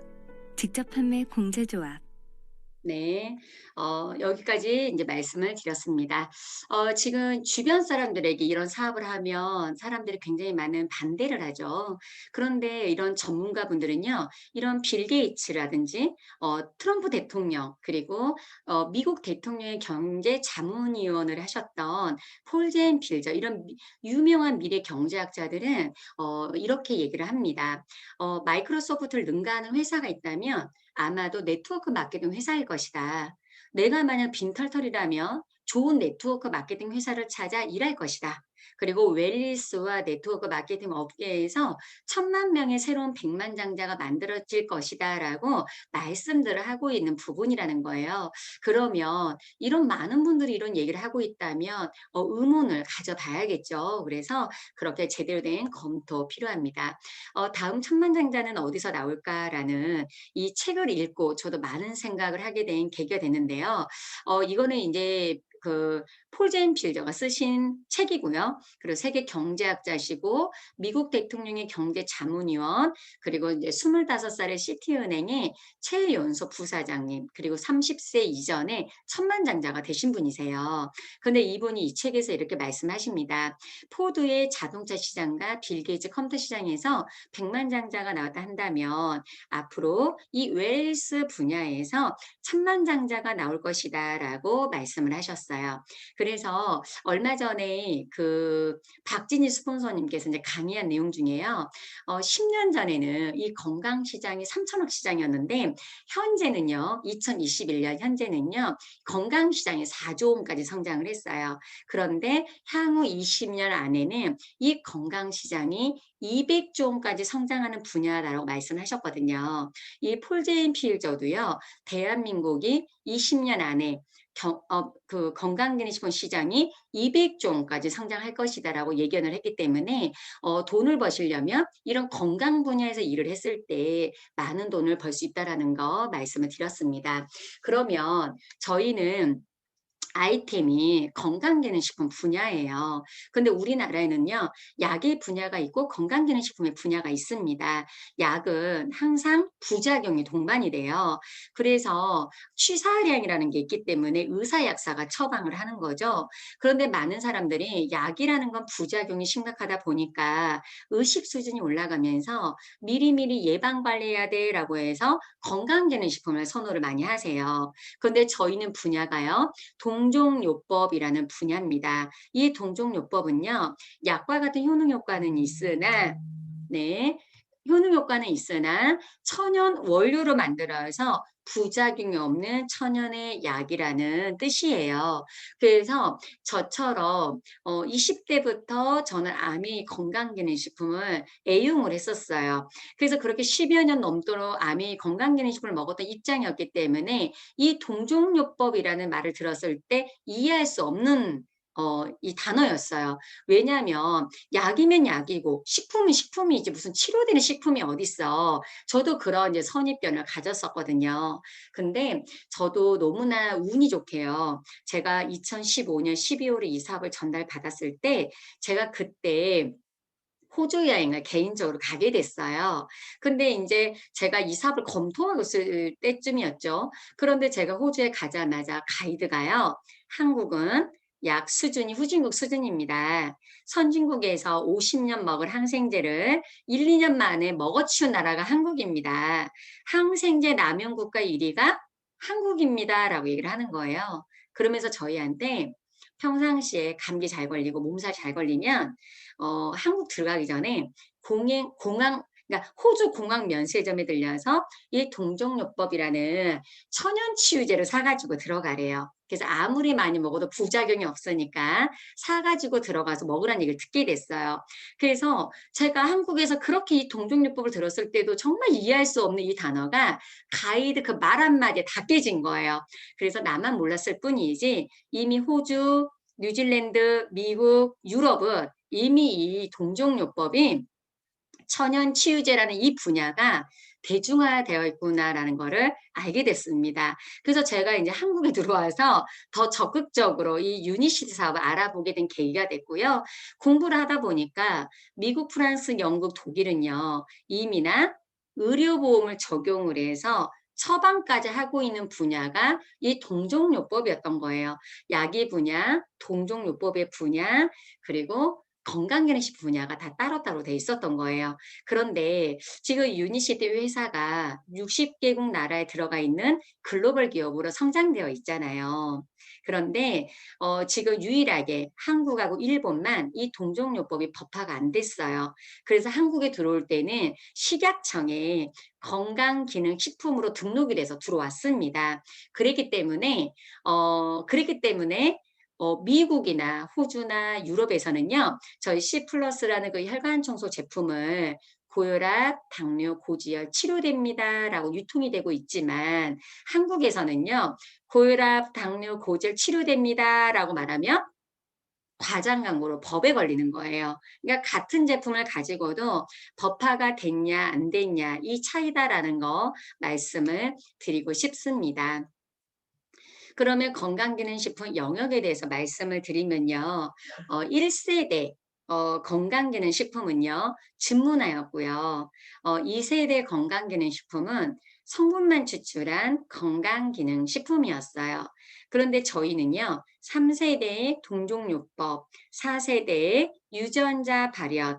직접 판매 공제조합. 네, 여기까지 이제 말씀을 드렸습니다. 지금 주변 사람들에게 이런 사업을 하면 사람들이 굉장히 많은 반대를 하죠. 그런데 이런 전문가분들은요, 이런 빌 게이츠라든지, 트럼프 대통령, 그리고, 미국 대통령의 경제 자문위원을 하셨던 폴 제인 필저, 이런 유명한 미래 경제학자들은, 이렇게 얘기를 합니다. 마이크로소프트를 능가하는 회사가 있다면 아마도 네트워크 마케팅 회사일 것이다. 내가 만약 빈털털이라면 좋은 네트워크 마케팅 회사를 찾아 일할 것이다. 그리고 웰리스와 네트워크 마케팅 업계에서 1,000만 명의 새로운 백만장자가 만들어질 것이다 라고 말씀들을 하고 있는 부분이라는 거예요. 그러면 이런 많은 분들이 이런 얘기를 하고 있다면 의문을 가져봐야겠죠. 그래서 그렇게 제대로 된 검토 필요합니다. 다음 천만장자는 어디서 나올까라는 이 책을 읽고 저도 많은 생각을 하게 된 계기가 됐는데요. 이거는 이제 폴 제인 필저가 쓰신 책이고요. 그리고 세계 경제학자시고 미국 대통령의 경제 자문위원, 그리고 이제 25살의 시티은행의 최연소 부사장님, 그리고 30세 이전에 천만장자가 되신 분이세요. 근데 이분이 이 책에서 이렇게 말씀하십니다. 포드의 자동차 시장과 빌 게이츠 컴퓨터 시장에서 백만장자가 나왔다 한다면 앞으로 이 웰스 분야에서 천만장자가 나올 것이다 라고 말씀을 하셨어요. 그래서 얼마 전에 박진희 스폰서님께서 이제 강의한 내용 중에요. 10년 전에는 이 건강시장이 3천억 시장이었는데 현재는요, 2021년 현재는요, 건강시장이 4조 원까지 성장을 했어요. 그런데 향후 20년 안에는 이 건강시장이 200조 원까지 성장하는 분야라고 말씀하셨거든요. 이 폴 제인 필저도요, 대한민국이 20년 안에 건강기능식품 시장이 200조 원까지 성장할 것이다라고 예견을 했기 때문에 돈을 버시려면 이런 건강 분야에서 일을 했을 때 많은 돈을 벌 수 있다라는 거 말씀을 드렸습니다. 그러면 저희는 아이템이 건강기능식품 분야예요. 근데 우리나라에는요, 약의 분야가 있고 건강기능식품의 분야가 있습니다. 약은 항상 부작용이 동반이 돼요. 그래서 취사량이라는 게 있기 때문에 의사약사가 처방을 하는 거죠. 그런데 많은 사람들이 약이라는 건 부작용이 심각하다 보니까 의식 수준이 올라가면서 미리미리 예방관리해야 돼라고 해서 건강기능식품을 선호를 많이 하세요. 그런데 저희는 분야가요, 동종요법이라는 분야입니다. 이 동종요법은요, 약과 같은 효능 효과는 있으나, 네, 효능 효과는 있으나 천연 원료로 만들어서 부작용이 없는 천연의 약이라는 뜻이에요. 그래서 저처럼 20대부터 저는 아미 건강기능식품을 애용을 했었어요. 그래서 그렇게 10여 년 넘도록 아미 건강기능식품을 먹었던 입장이었기 때문에 이 동종요법이라는 말을 들었을 때 이해할 수 없는 이 단어였어요. 왜냐하면 약이면 약이고 식품은 식품이지 무슨 치료되는 식품이 어딨어. 저도 그런 이제 선입견을 가졌었거든요. 근데 저도 너무나 운이 좋게요. 제가 2015년 12월에 이 사업을 전달받았을 때 제가 그때 호주 여행을 개인적으로 가게 됐어요. 근데 이제 제가 이 사업을 검토하고 있을 때쯤이었죠. 그런데 제가 호주에 가자마자 가이드가요, 한국은 약 수준이 후진국 수준입니다. 선진국에서 50년 먹을 항생제를 1, 2년 만에 먹어치운 나라가 한국입니다. 항생제 남용 국가 1위가 한국입니다. 라고 얘기를 하는 거예요. 그러면서 저희한테 평상시에 감기 잘 걸리고 몸살 잘 걸리면 한국 들어가기 전에 공항, 그러니까 호주 공항 면세점에 들려서 이 동종요법이라는 천연치유제를 사가지고 들어가래요. 그래서 아무리 많이 먹어도 부작용이 없으니까 사가지고 들어가서 먹으라는 얘기를 듣게 됐어요. 그래서 제가 한국에서 그렇게 이 동종요법을 들었을 때도 정말 이해할 수 없는 이 단어가 가이드 그 말 한마디에 다 깨진 거예요. 그래서 나만 몰랐을 뿐이지 이미 호주, 뉴질랜드, 미국, 유럽은 이미 이 동종요법이 천연치유제라는 이 분야가 대중화되어 있구나라는 거를 알게 됐습니다. 그래서 제가 이제 한국에 들어와서 더 적극적으로 이 유니시티 사업을 알아보게 된 계기가 됐고요. 공부를 하다 보니까 미국, 프랑스, 영국, 독일은요, 이미나 의료보험을 적용을 해서 처방까지 하고 있는 분야가 이 동종요법이었던 거예요. 약의 분야, 동종요법의 분야, 그리고 건강기능식 분야가 다 따로따로 돼 있었던 거예요. 그런데 지금 유니시티 회사가 60개국 나라에 들어가 있는 글로벌 기업으로 성장되어 있잖아요. 그런데 지금 유일하게 한국하고 일본만 이 동종요법이 법화가 안 됐어요. 그래서 한국에 들어올 때는 식약청에 건강기능식품으로 등록이 돼서 들어왔습니다. 그랬기 때문에 미국이나 호주나 유럽에서는요, 저희 C+라는 그 혈관 청소 제품을 고혈압, 당뇨, 고지혈 치료됩니다라고 유통이 되고 있지만 한국에서는요, 고혈압, 당뇨, 고지혈 치료됩니다라고 말하면 과장 광고로 법에 걸리는 거예요. 그러니까 같은 제품을 가지고도 법화가 됐냐 안 됐냐 이 차이다라는 거 말씀을 드리고 싶습니다. 그러면 건강기능식품 영역에 대해서 말씀을 드리면요. 1세대 건강기능식품은요. 즙문화였고요. 2세대 건강기능식품은 성분만 추출한 건강기능식품이었어요. 그런데 저희는요. 3세대의 동종요법, 4세대의 유전자 발현,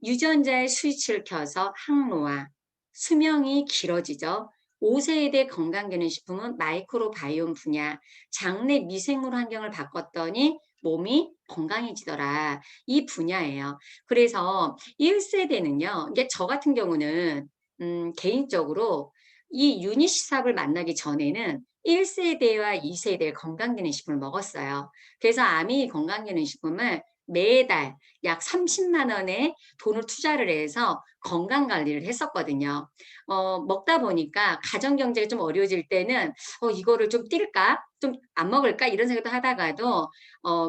유전자의 스위치를 켜서 항노화, 수명이 길어지죠. 5세대 건강기능식품은 마이크로바이옴 분야, 장내 미생물 환경을 바꿨더니 몸이 건강해지더라. 이 분야예요. 그래서 1세대는요, 이게 저 같은 경우는 개인적으로 이 유니시 사업을 만나기 전에는 1세대와 2세대 건강기능식품을 먹었어요. 그래서 아미 건강기능식품을 매달 약 30만 원의 돈을 투자를 해서 건강관리를 했었거든요. 먹다 보니까 가정경제가 좀 어려워질 때는 이거를 좀 뛸까? 좀 안 먹을까 이런 생각도 하다가도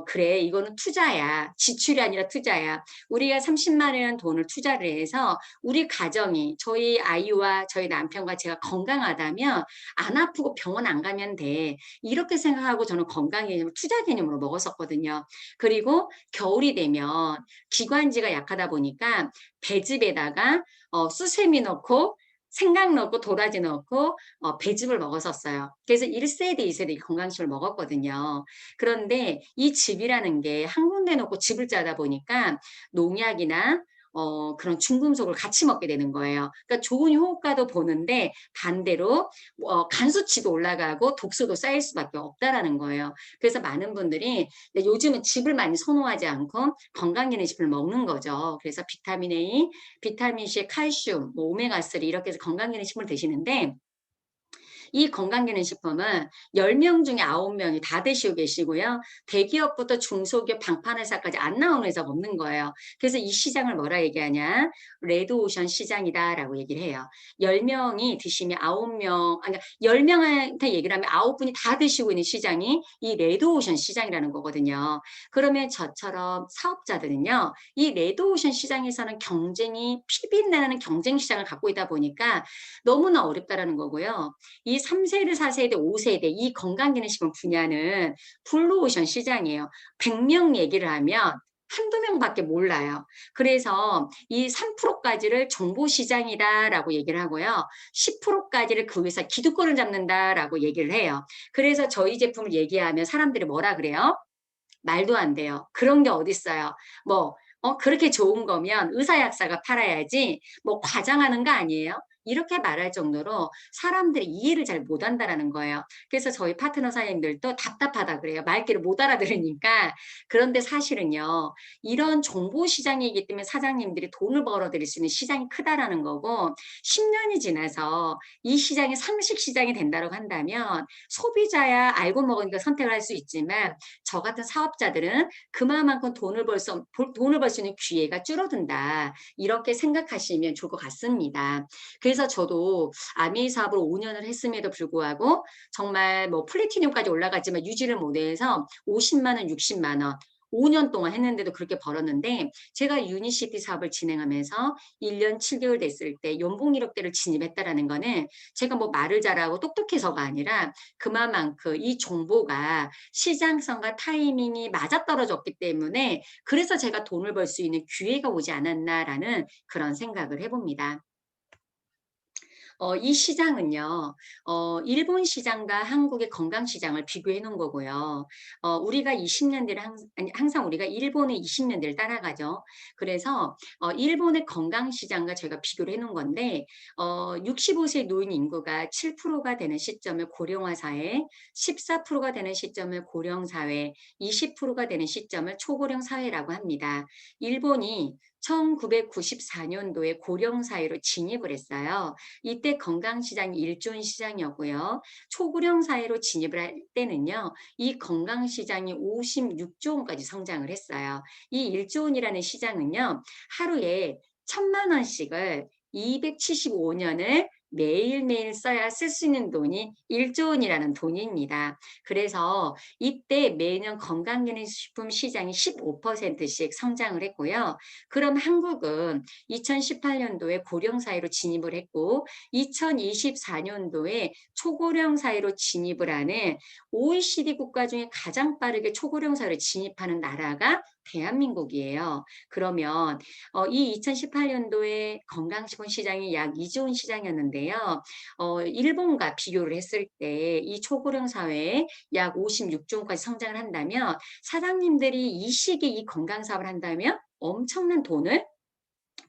그래 이거는 투자야. 지출이 아니라 투자야. 우리가 30만 원이라는 돈을 투자를 해서 우리 가정이 저희 아이와 저희 남편과 제가 건강하다면 안 아프고 병원 안 가면 돼. 이렇게 생각하고 저는 건강 개념을 투자 개념으로 먹었었거든요. 그리고 겨울이 되면 기관지가 약하다 보니까 배즙에다가 수세미 넣고 생강 넣고 도라지 넣고 배즙을 먹었었어요. 그래서 1세대, 2세대 건강식을 먹었거든요. 그런데 이 즙이라는 게 한 군데 놓고 즙을 짜다 보니까 농약이나 그런 중금속을 같이 먹게 되는 거예요. 그러니까 좋은 효과도 보는데 반대로 간 수치도 올라가고 독소도 쌓일 수밖에 없다라는 거예요. 그래서 많은 분들이 요즘은 즙을 많이 선호하지 않고 건강기능식품을 먹는 거죠. 그래서 비타민 A, 비타민 C, 칼슘, 뭐 오메가3 이렇게 해서 건강기능식품을 드시는데 이 건강기능식품은 10명 중에 9명이 다 드시고 계시고요. 대기업부터 중소기업 방판회사까지 안 나오는 회사가 없는 거예요. 그래서 이 시장을 뭐라 얘기하냐? 레드오션 시장이다라고 얘기를 해요. 10명이 드시면 9명, 아니 10명한테 얘기를 하면 9분이 다 드시고 있는 시장이 이 레드오션 시장이라는 거거든요. 그러면 저처럼 사업자들은요. 이 레드오션 시장에서는 경쟁이 피빛나는 경쟁 시장을 갖고 있다 보니까 너무나 어렵다라는 거고요. 이 3세대, 4세대, 5세대 이 건강기능식품 분야는 블루오션 시장이에요. 100명 얘기를 하면 한두 명밖에 몰라요. 그래서 이 3%까지를 정보시장이다라고 얘기를 하고요. 10%까지를 그 회사 기득권을 잡는다라고 얘기를 해요. 그래서 저희 제품을 얘기하면 사람들이 뭐라 그래요? 말도 안 돼요. 그런 게 어딨어요. 뭐 그렇게 좋은 거면 의사약사가 팔아야지 뭐 과장하는 거 아니에요? 이렇게 말할 정도로 사람들이 이해를 잘 못한다라는 거예요. 그래서 저희 파트너 사장님들도 답답하다 그래요. 말귀를 못 알아들으니까. 그런데 사실은요. 이런 정보 시장이기 때문에 사장님들이 돈을 벌어들일 수 있는 시장이 크다라는 거고 10년이 지나서 이 시장이 상식 시장이 된다고 한다면 소비자야 알고 먹으니까 선택을 할 수 있지만 저 같은 사업자들은 그만큼 돈을 벌 수 있는 기회가 줄어든다. 이렇게 생각하시면 좋을 것 같습니다. 그래서 저도 아메이 사업을 5년을 했음에도 불구하고 정말 뭐 플래티늄까지 올라갔지만 유지를 못해서 50만 원, 60만 원 5년 동안 했는데도 그렇게 벌었는데 제가 유니시티 사업을 진행하면서 1년 7개월 됐을 때 연봉 1억대를 진입했다라는 거는 제가 뭐 말을 잘하고 똑똑해서가 아니라 그만큼 이 정보가 시장성과 타이밍이 맞아떨어졌기 때문에 그래서 제가 돈을 벌 수 있는 기회가 오지 않았나라는 그런 생각을 해봅니다. 이 시장은요, 일본 시장과 한국의 건강 시장을 비교해 놓은 거고요. 우리가 20년대를 항상 우리가 일본의 20년대를 따라가죠. 그래서 일본의 건강 시장과 저희가 비교를 해 놓은 건데 65세 노인 인구가 7%가 되는 시점을 고령화 사회, 14%가 되는 시점을 고령 사회, 20%가 되는 시점을 초고령 사회라고 합니다. 일본이 1994년도에 고령사회로 진입을 했어요. 이때 건강시장이 1조 시장이었고요. 초고령 사회로 진입을 할 때는요. 이 건강시장이 56조 원까지 성장을 했어요. 이 1조 원이라는 시장은요. 하루에 1,000만 원씩을 275년을 매일매일 써야 쓸 수 있는 돈이 1조 원이라는 돈입니다. 그래서 이때 매년 건강기능식품 시장이 15%씩 성장을 했고요. 그럼 한국은 2018년도에 고령사회로 진입을 했고 2024년도에 초고령사회로 진입을 하는 OECD 국가 중에 가장 빠르게 초고령사회로 진입하는 나라가 대한민국이에요. 그러면 이 2018년도에 건강식품 시장이 약 2조 원 시장이었는데요. 일본과 비교를 했을 때 이 초고령 사회에 약 56조 원까지 성장을 한다면 사장님들이 이 시기에 이 건강 사업을 한다면 엄청난 돈을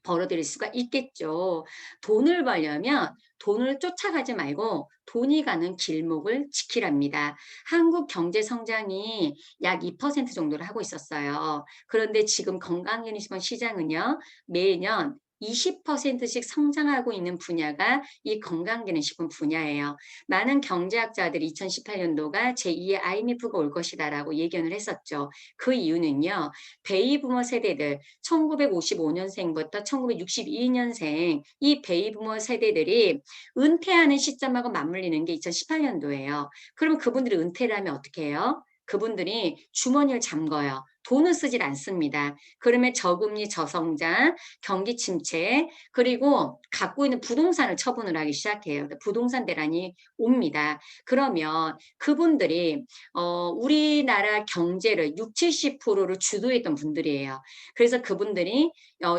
벌어들일 수가 있겠죠. 돈을 벌려면 돈을 쫓아가지 말고 돈이 가는 길목을 지키랍니다. 한국 경제 성장이 약 2% 정도를 하고 있었어요. 그런데 지금 건강기능식품 시장은요. 매년 20%씩 성장하고 있는 분야가 이 건강기능식품 분야예요. 많은 경제학자들이 2018년도가 제2의 IMF가 올 것이다라고 예견을 했었죠. 그 이유는요. 베이부머 세대들 1955년생부터 1962년생 이 베이부머 세대들이 은퇴하는 시점하고 맞물리는 게 2018년도예요. 그럼 그분들이 은퇴를 하면 어떻게 해요? 그분들이 주머니를 잠궈요. 돈을 쓰질 않습니다. 그러면 저금리, 저성장, 경기 침체, 그리고 갖고 있는 부동산을 처분을 하기 시작해요. 부동산 대란이 옵니다. 그러면 그분들이 우리나라 경제를 60, 70%를 주도했던 분들이에요. 그래서 그분들이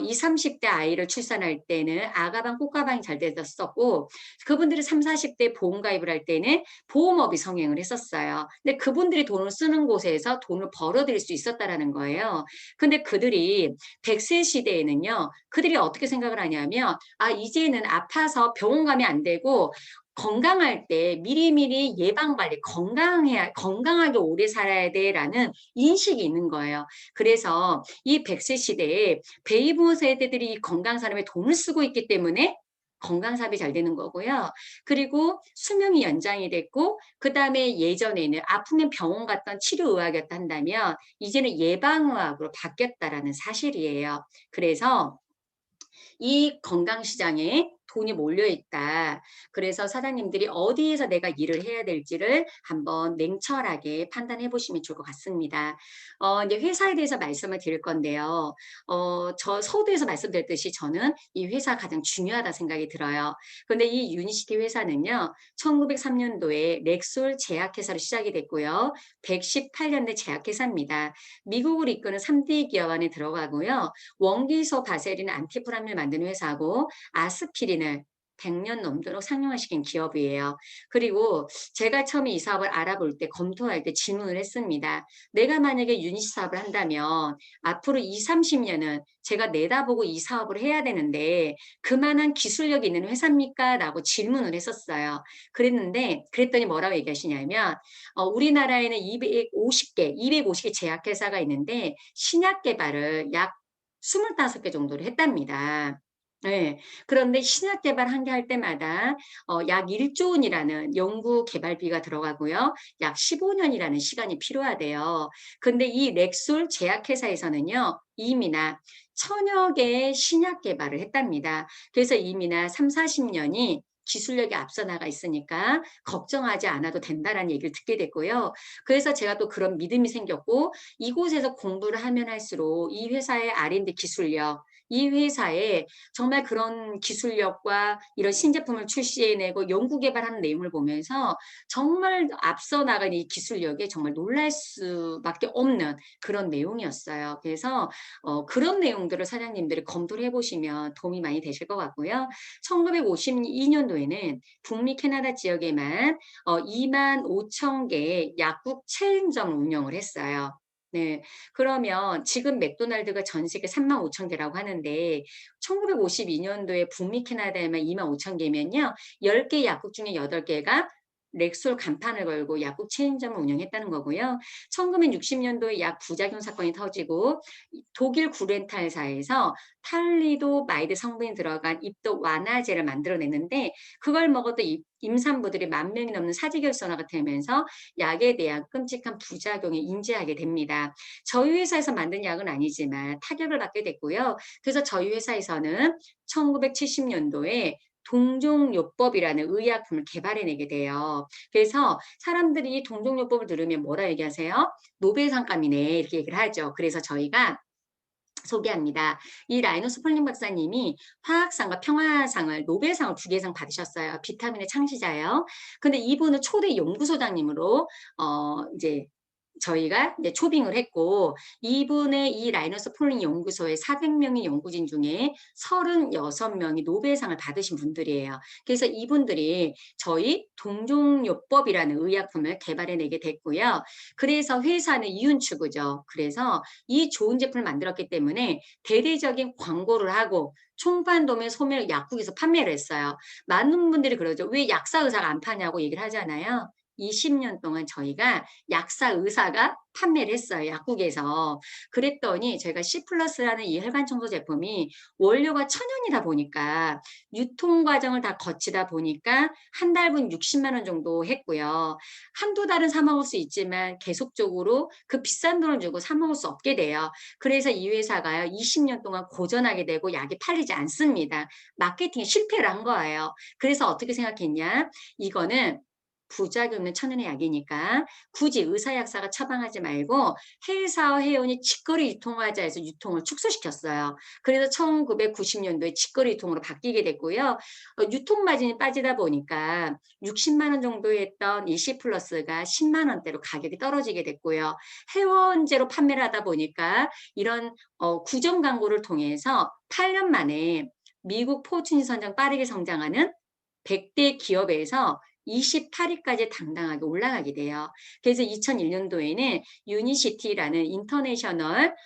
20, 30대 아이를 출산할 때는 아가방, 꽃가방이 잘 됐었고 그분들이 30, 40대 보험 가입을 할 때는 보험업이 성행을 했었어요. 근데 그분들이 돈을 쓰는 곳에서 돈을 벌어들일 수 있었다라는 거예요. 근데 그들이 100세 시대에는요. 그들이 어떻게 생각을 하냐면 이제는 아파서 병원 가면 안 되고 건강할 때 미리미리 예방관리, 건강하게 오래 살아야 돼라는 인식이 있는 거예요. 그래서 이 100세 시대에 베이비부머 세대들이 건강산업에 돈을 쓰고 있기 때문에 건강사업이 잘 되는 거고요. 그리고 수명이 연장이 됐고 그 다음에 예전에는 아프면 병원 갔던 치료의학이었다 한다면 이제는 예방의학으로 바뀌었다라는 사실이에요. 그래서 이 건강시장에 돈이 몰려있다. 그래서 사장님들이 어디에서 내가 일을 해야 될지를 한번 냉철하게 판단해 보시면 좋을 것 같습니다. 이제 회사에 대해서 말씀을 드릴 건데요. 저 서두에서 말씀드렸듯이 저는 이 회사가 가장 중요하다 생각이 들어요. 그런데 이 유니시티 회사는요. 1903년도에 렉솔 제약회사로 시작이 됐고요. 118년대 제약회사입니다. 미국을 이끄는 3대 기업 안에 들어가고요. 원기소 바세린 안티프람을 만드는 회사고 아스피린을 100년 넘도록 상용화시킨 기업이에요. 그리고 제가 처음에 이 사업을 알아볼 때 검토할 때 질문을 했습니다. 내가 만약에 유니시 사업을 한다면 앞으로 20, 30년은 제가 내다보고 이 사업을 해야 되는데 그만한 기술력이 있는 회사입니까? 라고 질문을 했었어요. 그랬더니 뭐라고 얘기하시냐면 우리나라에는 250개 제약회사가 있는데 신약 개발을 약 25개 정도를 했답니다. 네. 그런데 신약 개발 한 개 할 때마다 약 1조 원이라는 연구 개발비가 들어가고요. 약 15년이라는 시간이 필요하대요. 근데 이 렉솔 제약회사에서는요. 이미나 1000여 개의 신약 개발을 했답니다. 그래서 이미나 3, 40년이 기술력이 앞서 나가 있으니까 걱정하지 않아도 된다라는 얘기를 듣게 됐고요. 그래서 제가 또 그런 믿음이 생겼고 이곳에서 공부를 하면 할수록 이 회사의 R&D 기술력, 이 회사에 정말 그런 기술력과 이런 신제품을 출시해내고 연구개발하는 내용을 보면서 정말 앞서 나간 이 기술력에 정말 놀랄 수밖에 없는 그런 내용이었어요. 그래서 그런 내용들을 사장님들이 검토를 해보시면 도움이 많이 되실 것 같고요. 1952년도에는 북미 캐나다 지역에만 25,000개의 약국 체인점을 운영을 했어요. 네, 그러면 지금 맥도날드가 전 세계 35,000개라고 하는데 1952년도에 북미 캐나다에만 25,000개면요. 10개 약국 중에 8개가 렉솔 간판을 걸고 약국 체인점을 운영했다는 거고요. 1960년도에 약 부작용 사건이 터지고 독일 구렌탈사에서 탈리도마이드 성분이 들어간 입덧 완화제를 만들어냈는데 그걸 먹었던 임산부들이 10,000명이 넘는 사지결손화가 되면서 약에 대한 끔찍한 부작용을 인지하게 됩니다. 저희 회사에서 만든 약은 아니지만 타격을 받게 됐고요. 그래서 저희 회사에서는 1970년도에 동종요법이라는 의약품을 개발해내게 돼요. 그래서 사람들이 동종요법을 들으면 뭐라 얘기하세요? 노벨상감이네 이렇게 얘기를 하죠. 그래서 저희가 소개합니다. 이 라이너스 폴링 박사님이 화학상과 평화상을 노벨상을 2개 받으셨어요. 비타민의 창시자예요. 근데 이분은 초대 연구소장님으로 이제 저희가 이제 초빙을 했고 이분의 이 라이너스 폴링 연구소의 400명의 연구진 중에 36명이 노벨상을 받으신 분들이에요. 그래서 이분들이 저희 동종요법이라는 의약품을 개발해내게 됐고요. 그래서 회사는 이윤추구죠. 그래서 이 좋은 제품을 만들었기 때문에 대대적인 광고를 하고 총판도면 소멸 약국에서 판매를 했어요. 많은 분들이 그러죠. 왜 약사 의사가 안 파냐고 얘기를 하잖아요. 20년 동안 저희가 약사 의사가 판매를 했어요. 약국에서. 그랬더니 저희가 C+라는 이 혈관 청소 제품이 원료가 천연이다 보니까 유통 과정을 다 거치다 보니까 한 달분 60만 원 정도 했고요. 한두 달은 사 먹을 수 있지만 계속적으로 그 비싼 돈을 주고 사 먹을 수 없게 돼요. 그래서 이 회사가요, 20년 동안 고전하게 되고 약이 팔리지 않습니다. 마케팅에 실패를 한 거예요. 그래서 어떻게 생각했냐? 이거는 부작용 없는 천연의 약이니까 굳이 의사 약사가 처방하지 말고 회사와 회원이 직거래 유통하자 해서 유통을 축소시켰어요. 그래서 1990년도에 직거래 유통으로 바뀌게 됐고요. 유통 마진이 빠지다 보니까 60만 원 정도 했던 이 C+가 10만 원대로 가격이 떨어지게 됐고요. 회원제로 판매를 하다 보니까 이런 구정 광고를 통해서 8년 만에 미국 포춘이 선정 빠르게 성장하는 100대 기업에서 28위까지 당당하게 올라가게 돼요. 그래서 2001년도에는 유니시티라는 인터내셔널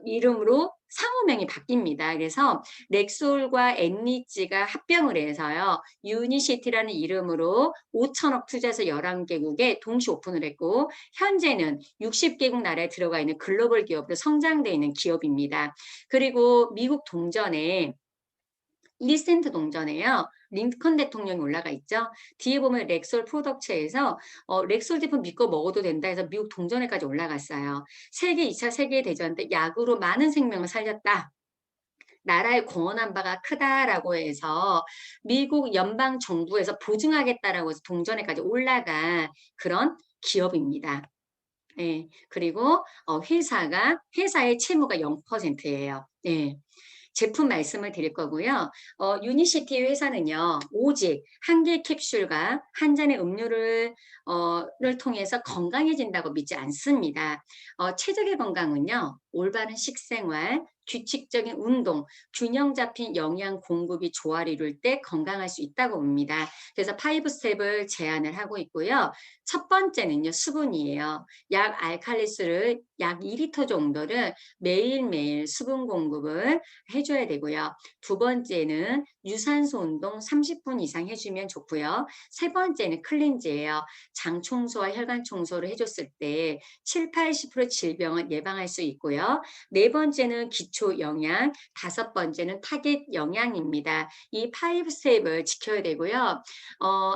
이름으로 상호명이 바뀝니다. 그래서 렉솔과 엔리치가 합병을 해서요. 유니시티라는 이름으로 5천억 투자해서 11개국에 동시 오픈을 했고 현재는 60개국 나라에 들어가 있는 글로벌 기업으로 성장되어 있는 기업입니다. 그리고 미국 동전에 1센트 동전에요. 링컨 대통령이 올라가 있죠. 뒤에 보면 렉솔 프로덕츠에서 렉솔 제품 믿고 먹어도 된다 해서 미국 동전에까지 올라갔어요. 세계 2차 세계대전 때 약으로 많은 생명을 살렸다. 나라의 공헌한 바가 크다라고 해서 미국 연방 정부에서 보증하겠다라고 해서 동전에까지 올라간 그런 기업입니다. 네, 그리고 회사의 채무가 0%예요. 네. 제품 말씀을 드릴 거고요. 유니시티 회사는요, 오직 한 개의 캡슐과 한 잔의 음료를 통해서 건강해진다고 믿지 않습니다. 최적의 건강은요, 올바른 식생활, 규칙적인 운동, 균형 잡힌 영양 공급이 조화를 이룰 때 건강할 수 있다고 봅니다. 그래서 5스텝을 제안을 하고 있고요. 첫 번째는요, 수분이에요. 약 알칼리수를 약 2리터 정도를 매일매일 수분 공급을 해줘야 되고요. 두 번째는 유산소 운동 30분 이상 해주면 좋고요. 세 번째는 클렌즈예요. 장 청소와 혈관 청소를 해줬을 때 7, 80% 질병을 예방할 수 있고요. 네 번째는 기초 영양, 다섯 번째는 타겟 영양입니다. 이 5스텝을 지켜야 되고요.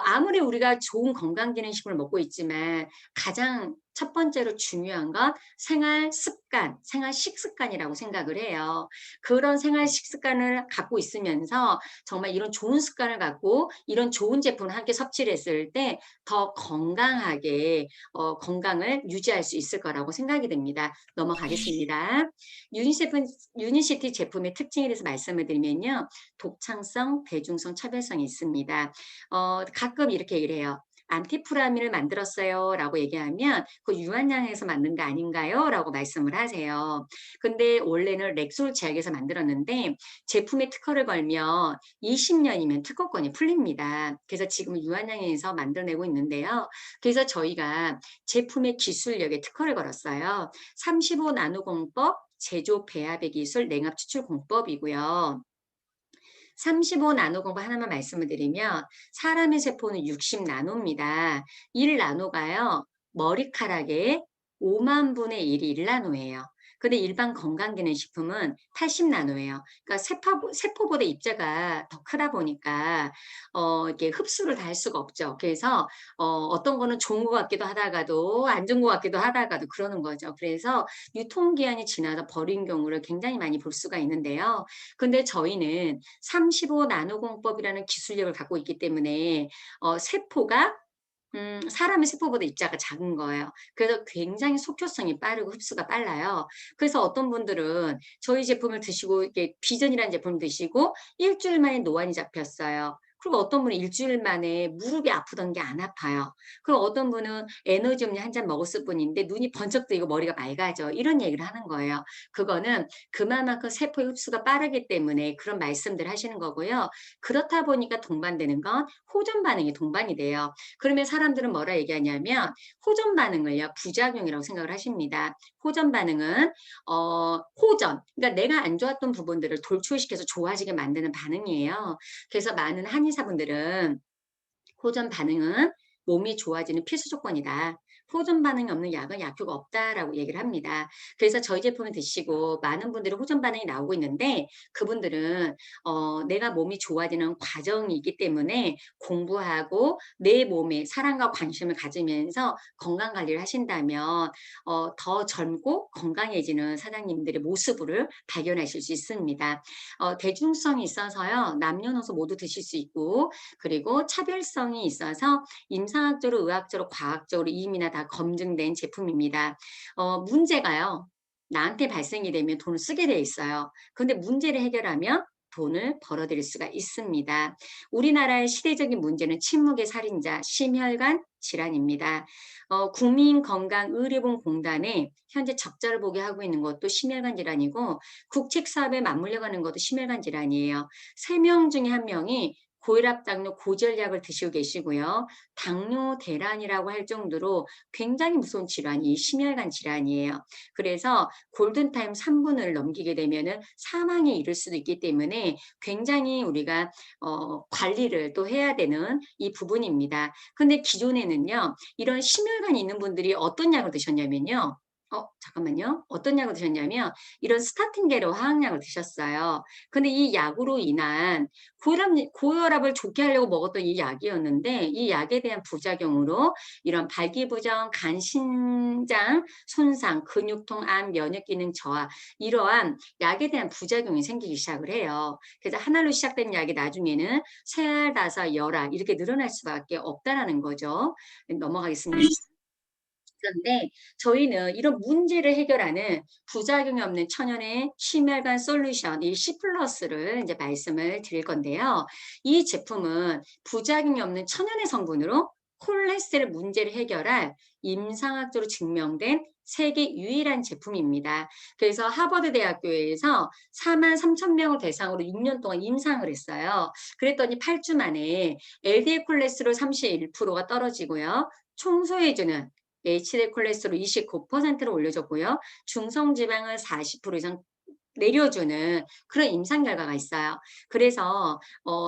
아무리 우리가 좋은 건강기능식품을 먹고 있지만 가장 첫 번째로 중요한 건 생활 습관, 생활 식습관이라고 생각을 해요. 그런 생활 식습관을 갖고 있으면서 정말 이런 좋은 습관을 갖고 이런 좋은 제품을 함께 섭취를 했을 때 더 건강하게 건강을 유지할 수 있을 거라고 생각이 됩니다. 넘어가겠습니다. 유니시티 제품의 특징에 대해서 말씀을 드리면요. 독창성, 대중성, 차별성이 있습니다. 가끔 이렇게 얘기를 해요. 안티프라민을 만들었어요 라고 얘기하면 그 유한양에서 만든 거 아닌가요? 라고 말씀을 하세요. 근데 원래는 렉솔 제약에서 만들었는데 제품에 특허를 걸면 20년이면 특허권이 풀립니다. 그래서 지금 유한양에서 만들어내고 있는데요. 그래서 저희가 제품의 기술력에 특허를 걸었어요. 35 나노공법, 제조 배합의 기술, 냉압 추출 공법이고요. 35 나노공법 하나만 말씀을 드리면 사람의 세포는 60 나노입니다. 1 나노가요. 머리카락의 5만 분의 1이 1 나노예요. 근데 일반 건강기능식품은 80 나노예요. 그러니까 세포보다 입자가 더 크다 보니까 이렇게 흡수를 다 할 수가 없죠. 그래서 어떤 거는 좋은 것 같기도 하다가도 안 좋은 것 같기도 하다가도 그러는 거죠. 그래서 유통기한이 지나서 버린 경우를 굉장히 많이 볼 수가 있는데요. 근데 저희는 35 나노공법이라는 기술력을 갖고 있기 때문에 세포가 사람의 세포보다 입자가 작은 거예요. 그래서 굉장히 속효성이 빠르고 흡수가 빨라요. 그래서 어떤 분들은 저희 제품을 드시고 이게 비전이라는 제품을 드시고 일주일 만에 노안이 잡혔어요. 그리고 어떤 분은 일주일 만에 무릎이 아프던 게 안 아파요. 그리고 어떤 분은 에너지 음료 한 잔 먹었을 뿐인데 눈이 번쩍 뜨이고 머리가 맑아져. 이런 얘기를 하는 거예요. 그거는 그만큼 세포의 흡수가 빠르기 때문에 그런 말씀들 하시는 거고요. 그렇다 보니까 동반되는 건 호전 반응이 동반이 돼요. 그러면 사람들은 뭐라 얘기하냐면 호전 반응을요. 부작용이라고 생각을 하십니다. 호전 반응은 호전. 그러니까 내가 안 좋았던 부분들을 돌출시켜서 좋아지게 만드는 반응이에요. 그래서 많은 한의사분들은 호전 반응은 몸이 좋아지는 필수 조건이다. 호전 반응이 없는 약은 약효가 없다라고 얘기를 합니다. 그래서 저희 제품을 드시고 많은 분들이 호전 반응이 나오고 있는데 그분들은 내가 몸이 좋아지는 과정이 있기 때문에 공부하고 내 몸에 사랑과 관심을 가지면서 건강 관리를 하신다면 더 젊고 건강해지는 사장님들의 모습을 발견하실 수 있습니다. 대중성이 있어서요. 남녀노소 모두 드실 수 있고 그리고 차별성이 있어서 임상학적으로 의학적으로 과학적으로 이미나 다 검증된 제품입니다. 문제가요. 나한테 발생이 되면 돈을 쓰게 돼 있어요. 그런데 문제를 해결하면 돈을 벌어들일 수가 있습니다. 우리나라의 시대적인 문제는 침묵의 살인자, 심혈관 질환입니다. 국민건강의료보험공단에 현재 적자를 보게 하고 있는 것도 심혈관 질환이고 국책사업에 맞물려가는 것도 심혈관 질환이에요. 3명 중에 1명이 고혈압, 당뇨, 고지혈약을 드시고 계시고요. 당뇨 대란이라고 할 정도로 굉장히 무서운 질환이 심혈관 질환이에요. 그래서 골든타임 3분을 넘기게 되면은 사망에 이를 수도 있기 때문에 굉장히 우리가 관리를 또 해야 되는 이 부분입니다. 근데 기존에는요. 이런 심혈관이 있는 분들이 어떤 약을 드셨냐면요. 잠깐만요. 어떤 약을 드셨냐면 이런 스타틴 계열 화학약을 드셨어요. 근데 이 약으로 인한 고혈압을 좋게 하려고 먹었던 이 약이었는데 이 약에 대한 부작용으로 이런 발기부전, 간, 신장 손상, 근육통, 암, 면역기능 저하 이러한 약에 대한 부작용이 생기기 시작을 해요. 그래서 하나로 시작된 약이 나중에는 세알, 다사, 열알 이렇게 늘어날 수밖에 없다라는 거죠. 넘어가겠습니다. 그런데 저희는 이런 문제를 해결하는 부작용이 없는 천연의 심혈관 솔루션 이 C+를 이제 말씀을 드릴 건데요. 이 제품은 부작용이 없는 천연의 성분으로 콜레스테롤 문제를 해결할 임상학적으로 증명된 세계 유일한 제품입니다. 그래서 하버드 대학교에서 43,000명을 대상으로 6년 동안 임상을 했어요. 그랬더니 8주 만에 LDL 콜레스테롤 31%가 떨어지고요. 청소해주는 HDL 콜레스테롤 29%를 올려줬고요. 중성지방을 40% 이상 내려주는 그런 임상 결과가 있어요. 그래서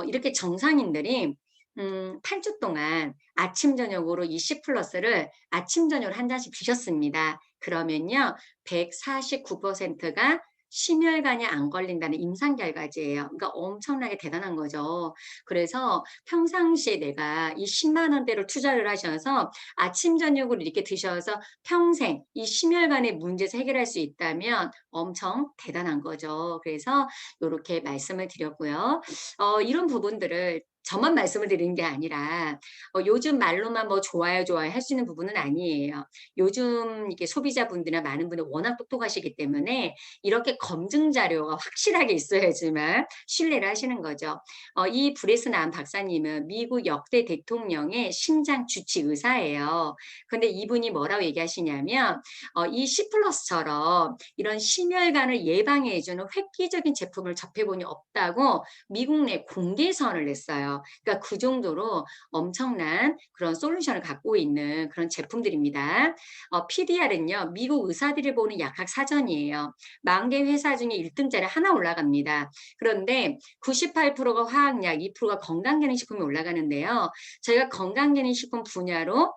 이렇게 정상인들이 8주 동안 아침 저녁으로 이 C+를 아침 저녁으로 한 잔씩 드셨습니다. 그러면요 149%가 심혈관이 안 걸린다는 임상 결과지예요. 그러니까 엄청나게 대단한 거죠. 그래서 평상시에 내가 이 10만 원대를 투자를 하셔서 아침 저녁으로 이렇게 드셔서 평생 이 심혈관의 문제에서 해결할 수 있다면 엄청 대단한 거죠. 그래서 이렇게 말씀을 드렸고요. 이런 부분들을 저만 말씀을 드리는 게 아니라 요즘 말로만 뭐 좋아요 할 수 있는 부분은 아니에요. 요즘 이렇게 소비자분들이나 많은 분들 워낙 똑똑하시기 때문에 이렇게 검증 자료가 확실하게 있어야지만 신뢰를 하시는 거죠. 이 브레스남 박사님은 미국 역대 대통령의 심장 주치 의사예요. 근데 이분이 뭐라고 얘기하시냐면 이 C+처럼 이런 심혈관을 예방해주는 획기적인 제품을 접해본이 없다고 미국 내 공개선을 냈어요. 그러니까 그 정도로 엄청난 그런 솔루션을 갖고 있는 그런 제품들입니다. PDR은요, 미국 의사들이 보는 약학 사전이에요. 10,000개 회사 중에 1등짜리 하나 올라갑니다. 그런데 98%가 화학약, 2%가 건강기능식품이 올라가는데요. 저희가 건강기능식품 분야로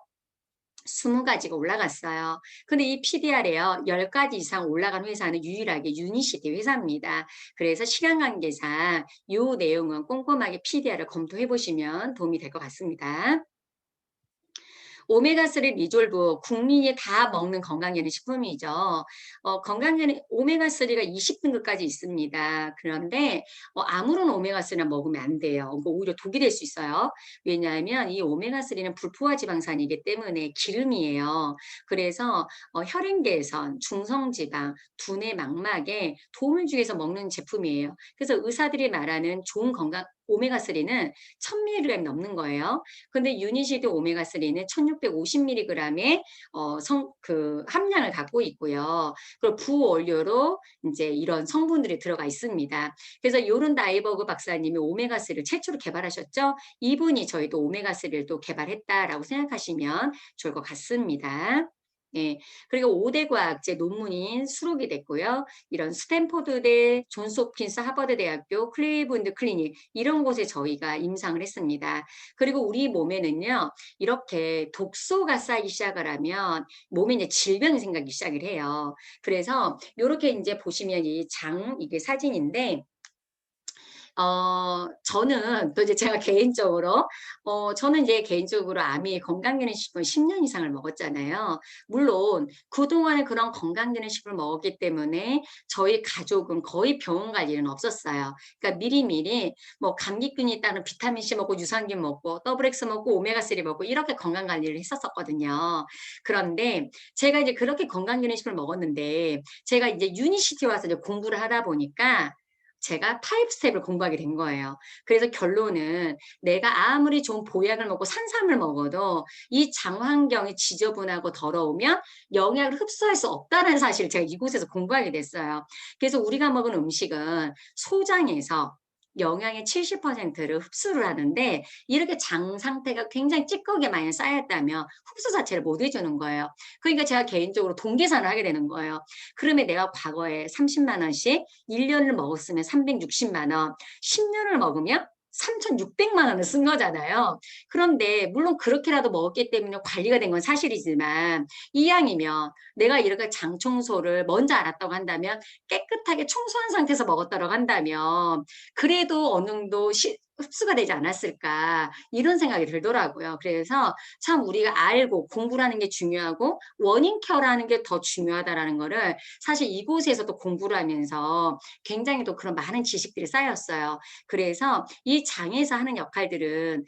20가지가 올라갔어요. 근데 이 PDR에요. 10가지 이상 올라간 회사는 유일하게 유니시티 회사입니다. 그래서 시간 관계상 이 내용은 꼼꼼하게 PDR을 검토해 보시면 도움이 될 것 같습니다. 오메가3 리졸브 국민이 다 먹는 건강기능식품이죠. 오메가3가 20등급까지 있습니다. 그런데 아무런 오메가3나 먹으면 안 돼요. 오히려 독이 될 수 있어요. 왜냐하면 이 오메가3는 불포화 지방산이기 때문에 기름이에요. 그래서 혈행 개선, 중성지방, 두뇌 망막에 도움을 주기 위해서 먹는 제품이에요. 그래서 의사들이 말하는 좋은 건강 오메가3는 1000mg 넘는 거예요. 근데 유니시드 오메가3는 1650mg의 함량을 갖고 있고요. 그리고 부원료로 이제 이런 성분들이 들어가 있습니다. 그래서 요른 다이버그 박사님이 오메가3를 최초로 개발하셨죠. 이분이 저희도 오메가3를 또 개발했다라고 생각하시면 좋을 것 같습니다. 예. 그리고 5대 과학제 논문이 수록이 됐고요. 이런 스탠포드대, 존스 홉킨스 하버드대학교, 클리브랜드 클리닉 이런 곳에 저희가 임상을 했습니다. 그리고 우리 몸에는요. 이렇게 독소가 쌓이기 시작을 하면 몸에 이제 질병이 생기기 시작을 해요. 그래서 이렇게 이제 보시면 이 이게 사진인데 저는 또 이제 제가 개인적으로, 저는 이제 개인적으로 아미 건강기능식품을 10년 이상을 먹었잖아요. 물론 그동안에 그런 건강기능식품을 먹었기 때문에 저희 가족은 거의 병원 갈 일은 없었어요. 그러니까 미리미리 뭐 감기균이 있다는 비타민C 먹고 유산균 먹고 더블X 먹고 오메가3 먹고 이렇게 건강 관리를 했었거든요. 그런데 제가 이제 그렇게 건강기능식품을 먹었는데 제가 이제 유니시티 와서 이제 공부를 하다 보니까 제가 5스텝을 공부하게 된 거예요. 그래서 결론은 내가 아무리 좋은 보약을 먹고 산삼을 먹어도 이 장 환경이 지저분하고 더러우면 영양을 흡수할 수 없다는 사실을 제가 이곳에서 공부하게 됐어요. 그래서 우리가 먹은 음식은 소장에서 영양의 70%를 흡수를 하는데 이렇게 장 상태가 굉장히 찌꺼기가 많이 쌓였다면 흡수 자체를 못 해주는 거예요. 그러니까 제가 개인적으로 돈 계산을 하게 되는 거예요. 그러면 내가 과거에 30만 원씩 1년을 먹었으면 360만 원, 10년을 먹으면 3,600만 원을 쓴 거잖아요. 그런데 물론 그렇게라도 먹었기 때문에 관리가 된 건 사실이지만 이왕이면 내가 이렇게 장 청소를 먼저 알았다고 한다면 깨끗하게 청소한 상태에서 먹었다고 한다면 그래도 어느 정도 흡수가 되지 않았을까 이런 생각이 들더라고요. 그래서 참 우리가 알고 공부라는 게 중요하고 원인 케어라는 게 더 중요하다라는 거를 사실 이곳에서도 공부를 하면서 굉장히 또 그런 많은 지식들이 쌓였어요. 그래서 이 장에서 하는 역할들은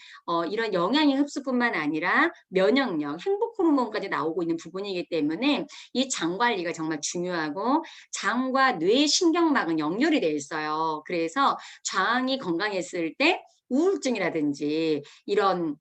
이런 영양의 흡수뿐만 아니라 면역력, 행복 호르몬까지 나오고 있는 부분이기 때문에 이 장 관리가 정말 중요하고 장과 뇌 신경막은 연결이 돼 있어요. 그래서 장이 건강했을 때 우울증이라든지 이런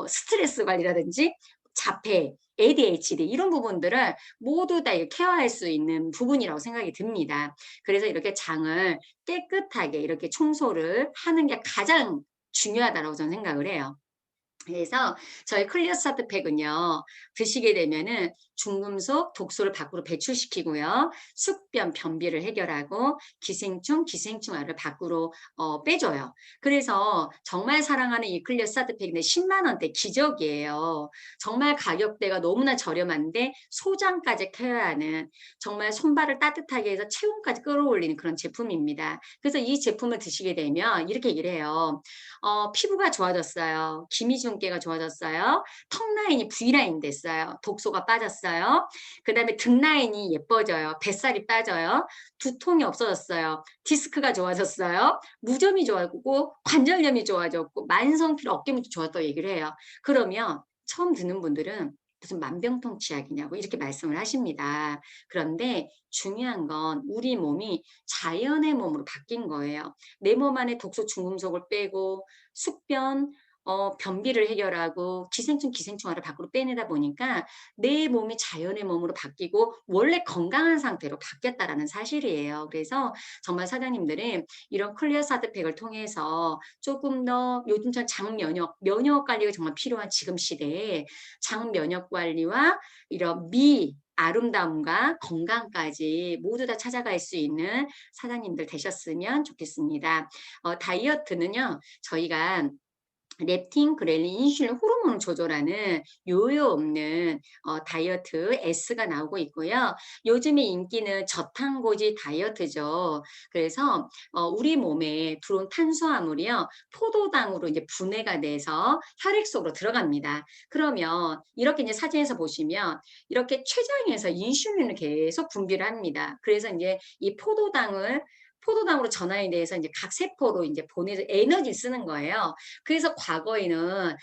스트레스 관리라든지 자폐, ADHD 이런 부분들을 모두 다 케어할 수 있는 부분이라고 생각이 듭니다. 그래서 이렇게 장을 깨끗하게 이렇게 청소를 하는 게 가장 중요하다고 저는 생각을 해요. 그래서 저희 클리어 스타트 팩은요, 드시게 되면은 중금속, 독소를 밖으로 배출시키고요, 숙변, 변비를 해결하고 기생충, 기생충알을 밖으로 빼줘요. 그래서 정말 사랑하는 이 클리어 스타트 팩인데 10만 원대 기적이에요. 정말 가격대가 너무나 저렴한데 소장까지 케어하는 정말 손발을 따뜻하게 해서 체온까지 끌어올리는 그런 제품입니다. 그래서 이 제품을 드시게 되면 이렇게 얘기를 해요. 피부가 좋아졌어요. 기미중께가 좋아졌어요. 턱 라인이 V라인 됐어요. 독소가 빠졌어요. 그 다음에 등 라인이 예뻐져요. 뱃살이 빠져요. 두통이 없어졌어요. 디스크가 좋아졌어요. 무좀이 좋아지고 관절염이 좋아졌고 만성피로 어깨무도 좋았다고 얘기를 해요. 그러면 처음 듣는 분들은 무슨 만병통치약이냐고 이렇게 말씀을 하십니다. 그런데 중요한 건 우리 몸이 자연의 몸으로 바뀐 거예요. 내 몸 안에 독소 중금속을 빼고 숙변, 변비를 해결하고 기생충, 기생충알을 밖으로 빼내다 보니까 내 몸이 자연의 몸으로 바뀌고 원래 건강한 상태로 바뀌었다라는 사실이에요. 그래서 정말 사장님들은 이런 클리어 사드팩을 통해서 조금 더 요즘처럼 면역 관리가 정말 필요한 지금 시대에 장 면역 관리와 이런 아름다움과 건강까지 모두 다 찾아갈 수 있는 사장님들 되셨으면 좋겠습니다. 다이어트는요, 저희가 렙틴, 그렐린, 인슐린 호르몬을 조절하는 요요 없는 다이어트 S가 나오고 있고요. 요즘에 인기는 저탄고지 다이어트죠. 그래서 우리 몸에 들어온 탄수화물이요, 포도당으로 이제 분해가 돼서 혈액 속으로 들어갑니다. 그러면 이렇게 이제 사진에서 보시면 이렇게 췌장에서 인슐린을 계속 분비를 합니다. 그래서 이제 이 포도당으로 전환이 돼서 이제 각 세포로 이제 보내서 에너지를 쓰는 거예요. 그래서 과거에는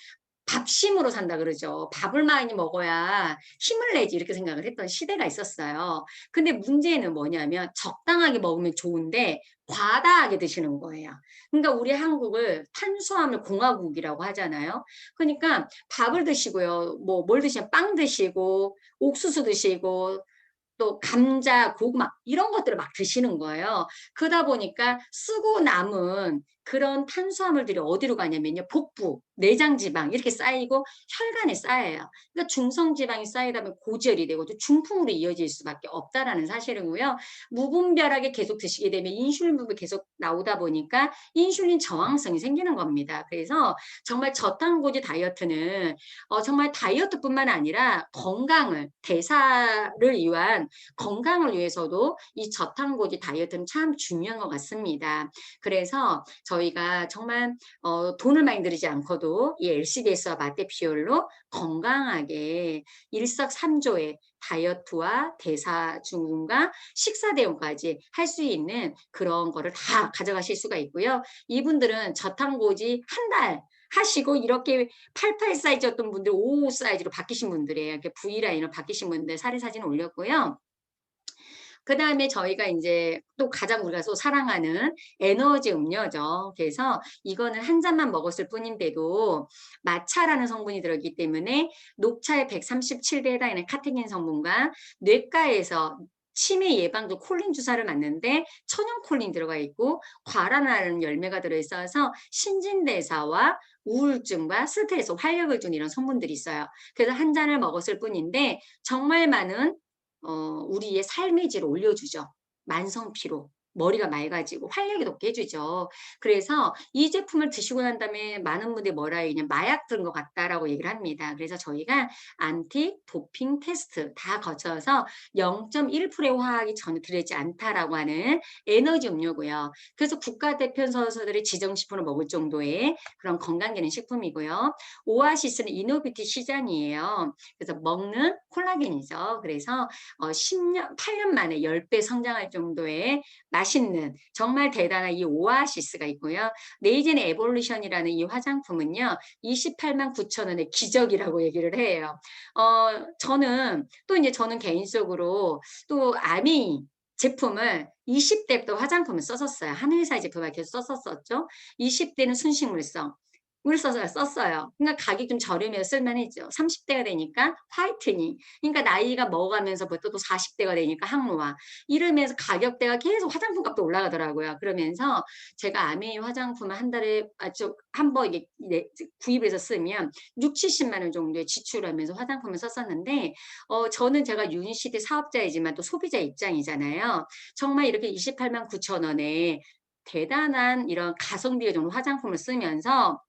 밥심으로 산다 그러죠. 밥을 많이 먹어야 힘을 내지 이렇게 생각을 했던 시대가 있었어요. 근데 문제는 뭐냐면 적당하게 먹으면 좋은데 과다하게 드시는 거예요. 그러니까 우리 한국을 탄수화물 공화국이라고 하잖아요. 그러니까 밥을 드시고요. 뭘 드시면 빵 드시고 옥수수 드시고 또 감자, 고구마 이런 것들을 막 드시는 거예요. 그러다 보니까 쓰고 남은 그런 탄수화물들이 어디로 가냐면요. 복부, 내장 지방 이렇게 쌓이고 혈관에 쌓여요. 그러니까 중성 지방이 쌓이다 보면 고지혈이 되고 또 중풍으로 이어질 수밖에 없다라는 사실이고요. 무분별하게 계속 드시게 되면 인슐린 부분이 계속 나오다 보니까 인슐린 저항성이 생기는 겁니다. 그래서 정말 저탄고지 다이어트는 정말 다이어트뿐만 아니라 건강을, 대사를 위한 건강을 위해서도 이 저탄고지 다이어트는 참 중요한 것 같습니다. 그래서 저희가 정말 돈을 많이 들이지 않고도 이 LCDS와 맞대 비율로 건강하게 일석삼조의 다이어트와 대사 중과 식사 대용까지 할 수 있는 그런 거를 다 가져가실 수가 있고요. 이분들은 저탄고지 한 달 하시고 이렇게 88 사이즈였던 분들 55 사이즈로 바뀌신 분들이에요. 이렇게 V라인으로 바뀌신 분들 사례 사진 올렸고요. 그 다음에 저희가 이제 또 가장 우리가 또 사랑하는 에너지 음료죠. 그래서 이거는 한 잔만 먹었을 뿐인데도 마차라는 성분이 들어있기 때문에 녹차의 137배에 해당하는 카테킨 성분과 뇌과에서 치매 예방도 콜린 주사를 맞는데 천연 콜린 들어가 있고 과라나는 열매가 들어있어서 신진대사와 우울증과 스트레스, 활력을 주는 이런 성분들이 있어요. 그래서 한 잔을 먹었을 뿐인데 정말 많은 우리의 삶의 질을 올려주죠. 만성 피로, 머리가 맑아지고 활력이 높게 해주죠. 그래서 이 제품을 드시고 난 다음에 많은 분들이 뭐라 해요? 마약 들은 것 같다라고 얘기를 합니다. 그래서 저희가 안티 도핑 테스트 다 거쳐서 0.1%의 화학이 전혀 들어있지 않다라고 하는 에너지 음료고요. 그래서 국가대표 선수들이 지정식품을 먹을 정도의 그런 건강기능 식품이고요. 오아시스는 이노비티 시장이에요. 그래서 먹는 콜라겐이죠. 그래서 8년 만에 10배 성장할 정도의 맛있는 정말 대단한 이 오아시스가 있고요. 네이젠 에볼루션이라는 이 화장품은요. 28만 9천 원의 기적이라고 얘기를 해요. 저는 개인적으로 또 아미 제품을 20대부터 화장품을 썼었어요. 한의사의 제품을 계속 썼었죠. 20대는 순식물성. 을 썼어요. 그러니까 가격이 좀 저렴해서 쓸만했죠. 30대가 되니까 화이트닝. 그러니까 나이가 먹어가면서부터 또 40대가 되니까 항노화. 이러면서 가격대가 계속 화장품 값도 올라가더라고요. 그러면서 제가 아메이 화장품을 한 달에 한 번 구입을 해서 쓰면 6, 70만 원 정도의 지출을 하면서 화장품을 썼었는데 저는 제가 유니시티 사업자이지만 또 소비자 입장이잖아요. 정말 이렇게 28만 9천 원에 대단한 이런 가성비가 좋은 화장품을 쓰면서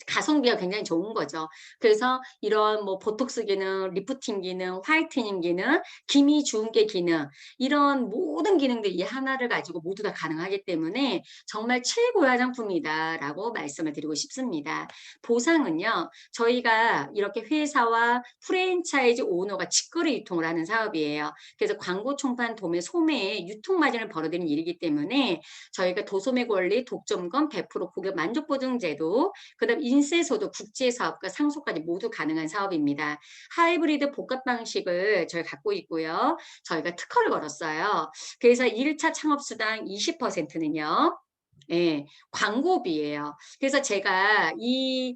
가성비가 굉장히 좋은 거죠. 그래서 이런 뭐 보톡스 기능, 리프팅 기능, 화이트닝 기능, 기미 주근깨 기능 이런 모든 기능들이 이 하나를 가지고 모두 다 가능하기 때문에 정말 최고의 화장품이다라고 말씀을 드리고 싶습니다. 보상은요. 저희가 이렇게 회사와 프랜차이즈 오너가 직거래 유통을 하는 사업이에요. 그래서 광고 총판 도매 소매에 유통 마진을 벌어들이는 일이기 때문에 저희가 도소매 권리, 독점권, 100% 고객 만족 보증 제도, 그다음 인쇄소도 국제사업과 상소까지 모두 가능한 사업입니다. 하이브리드 복합 방식을 저희 갖고 있고요. 저희가 특허를 걸었어요. 그래서 1차 창업수당 20%는요. 예, 광고비예요. 그래서 제가 이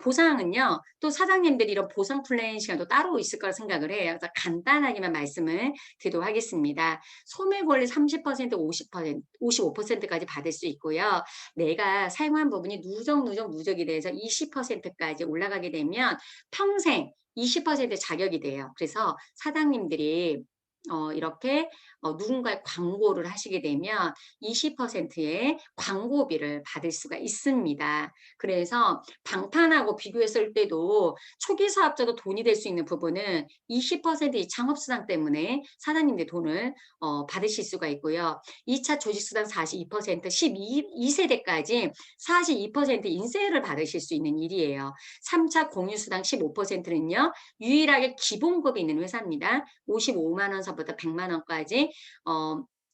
보상은요. 또 사장님들이 이런 보상 플랜 시간도 따로 있을 거라 생각을 해요. 그래서 간단하게만 말씀을 드리도록 하겠습니다. 소매 권리 30%, 50%, 55%까지 받을 수 있고요. 내가 사용한 부분이 누적이 돼서 20%까지 올라가게 되면 평생 20% 자격이 돼요. 그래서 사장님들이 이렇게 누군가의 광고를 하시게 되면 20%의 광고비를 받을 수가 있습니다. 그래서 방판하고 비교했을 때도 초기 사업자도 돈이 될 수 있는 부분은 20%의 창업수당 때문에 사장님들 돈을 받으실 수가 있고요. 2차 조직수당 42%, 12세대까지 42% 인세를 받으실 수 있는 일이에요. 3차 공유수당 15%는요. 유일하게 기본급이 있는 회사입니다. 55만 원서부터 100만 원까지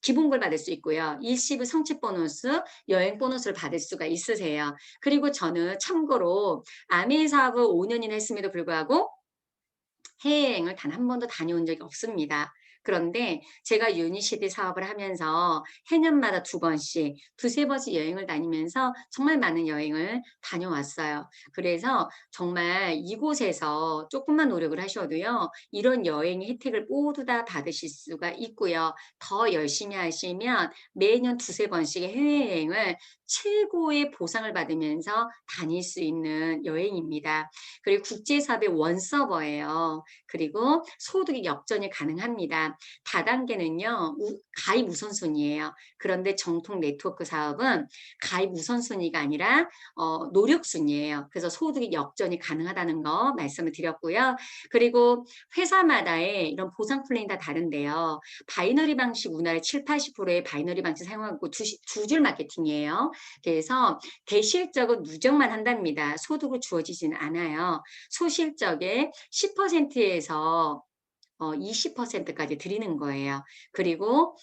기본급을 받을 수 있고요. 일시불 성취 보너스, 여행 보너스를 받을 수가 있으세요. 그리고 저는 참고로 아메이 사업을 5년이나 했음에도 불구하고 해외여행을 단 한 번도 다녀온 적이 없습니다. 그런데 제가 유니시티 사업을 하면서 해년마다 2번씩, 2~3번씩 여행을 다니면서 정말 많은 여행을 다녀왔어요. 그래서 정말 이곳에서 조금만 노력을 하셔도요, 이런 여행의 혜택을 모두 다 받으실 수가 있고요. 더 열심히 하시면 매년 2~3번씩의 해외여행을 최고의 보상을 받으면서 다닐 수 있는 여행입니다. 그리고 국제사업의 원서버예요. 그리고 소득이 역전이 가능합니다. 다단계는요, 가입 우선순위예요. 그런데 정통 네트워크 사업은 가입 우선순위가 아니라 노력 순위예요. 그래서 소득이 역전이 가능하다는 거 말씀을 드렸고요. 그리고 회사마다의 이런 보상 플랜이 다 다른데요. 바이너리 방식 우리나라의 70~80%의 바이너리 방식 사용하고 두 줄 마케팅이에요. 그래서 대실적은 누적만 한답니다. 소득을 주어지지는 않아요. 소실적의 10%에서 20%까지 드리는 거예요. 그리고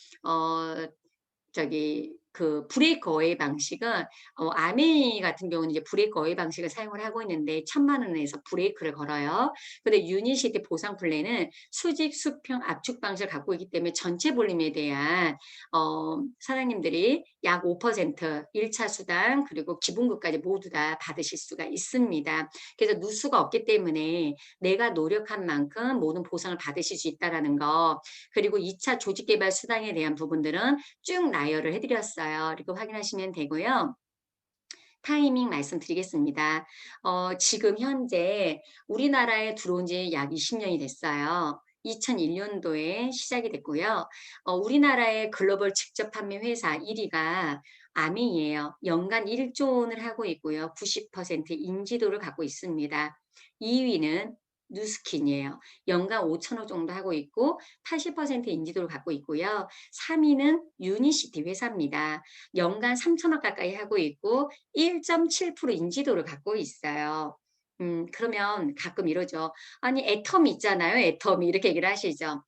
그 브레이크 어웨이 방식은 아메이 같은 경우는 이제 브레이크 어웨이 방식을 사용을 하고 있는데 1,000만 원에서 브레이크를 걸어요. 근데 유니시티 보상 플랜은 수직, 수평, 압축 방식을 갖고 있기 때문에 전체 볼륨에 대한 사장님들이 약 5% 1차 수당 그리고 기본급까지 모두 다 받으실 수가 있습니다. 그래서 누수가 없기 때문에 내가 노력한 만큼 모든 보상을 받으실 수 있다는 거, 그리고 2차 조직개발 수당에 대한 부분들은 쭉 나열을 해드렸어요. 이렇게 확인하시면 되고요. 타이밍 말씀드리겠습니다. 지금 현재 우리나라에 들어온 지 약 20년이 됐어요. 2001년도에 시작이 됐고요. 우리나라의 글로벌 직접 판매 회사 1위가 아메이예요. 연간 1조 원을 하고 있고요. 90% 인지도를 갖고 있습니다. 2위는 누스킨이에요. 연간 5천억 정도 하고 있고 80% 인지도를 갖고 있고요. 3위는 유니시티 회사입니다. 연간 3천억 가까이 하고 있고 1.7% 인지도를 갖고 있어요. 그러면 가끔 이러죠. 아니 애텀이 있잖아요. 애텀이 이렇게 얘기를 하시죠.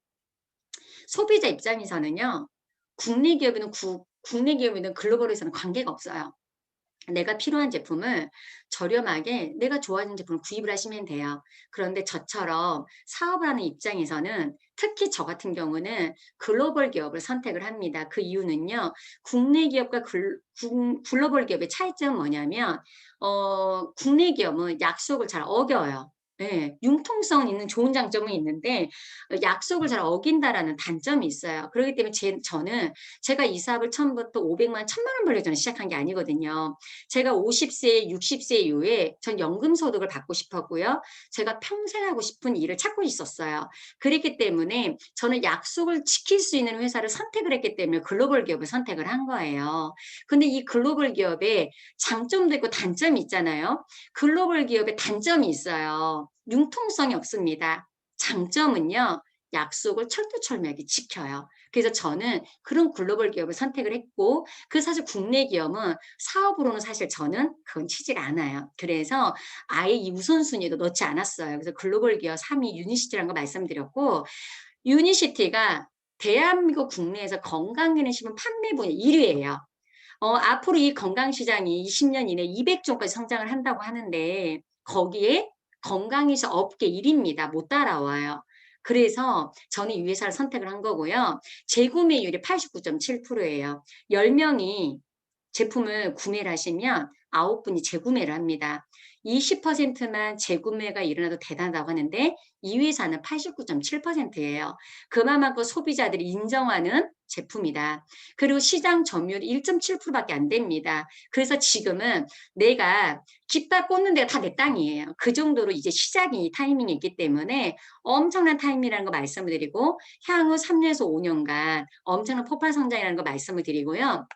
소비자 입장에서는요. 국내 기업이든 글로벌에서는 관계가 없어요. 내가 필요한 제품을 저렴하게 내가 좋아하는 제품을 구입을 하시면 돼요. 그런데 저처럼 사업을 하는 입장에서는 특히 저 같은 경우는 글로벌 기업을 선택을 합니다. 그 이유는요. 국내 기업과 글로벌 기업의 차이점은 뭐냐면 국내 기업은 약속을 잘 어겨요. 네, 융통성 있는 좋은 장점은 있는데 약속을 잘 어긴다라는 단점이 있어요. 그렇기 때문에 저는 제가 이 사업을 처음부터 500만, 1000만 원 벌려 저는 시작한 게 아니거든요. 제가 50세, 60세 이후에 전 연금소득을 받고 싶었고요. 제가 평생 하고 싶은 일을 찾고 있었어요. 그렇기 때문에 저는 약속을 지킬 수 있는 회사를 선택을 했기 때문에 글로벌 기업을 선택을 한 거예요. 근데 이 글로벌 기업에 장점도 있고 단점이 있잖아요. 글로벌 기업에 단점이 있어요. 융통성이 없습니다. 장점은요. 약속을 철두철미하게 지켜요. 그래서 저는 그런 글로벌 기업을 선택을 했고 사실 국내 기업은 사업으로는 사실 저는 그건 치지가 않아요. 그래서 아예 이 우선순위도 넣지 않았어요. 그래서 글로벌 기업 3위 유니시티라는 거 말씀드렸고 유니시티가 대한민국 국내에서 건강기능식품 판매 분야 1위예요. 앞으로 이 건강시장이 20년 이내 200조까지 성장을 한다고 하는데 거기에 건강이사 업계 1위입니다. 못 따라와요. 그래서 저는 이 회사를 선택을 한 거고요. 재구매율이 89.7%예요. 10명이 제품을 구매를 하시면 9분이 재구매를 합니다. 20%만 재구매가 일어나도 대단하다고 하는데 이 회사는 89.7%예요. 그만큼 소비자들이 인정하는 제품이다. 그리고 시장 점유율이 1.7%밖에 안 됩니다. 그래서 지금은 내가 깃발 꽂는 데가 다 내 땅이에요. 그 정도로 이제 시작이 타이밍이 있기 때문에 엄청난 타이밍이라는 거 말씀을 드리고 향후 3년에서 5년간 엄청난 폭발 성장이라는 거 말씀을 드리고요.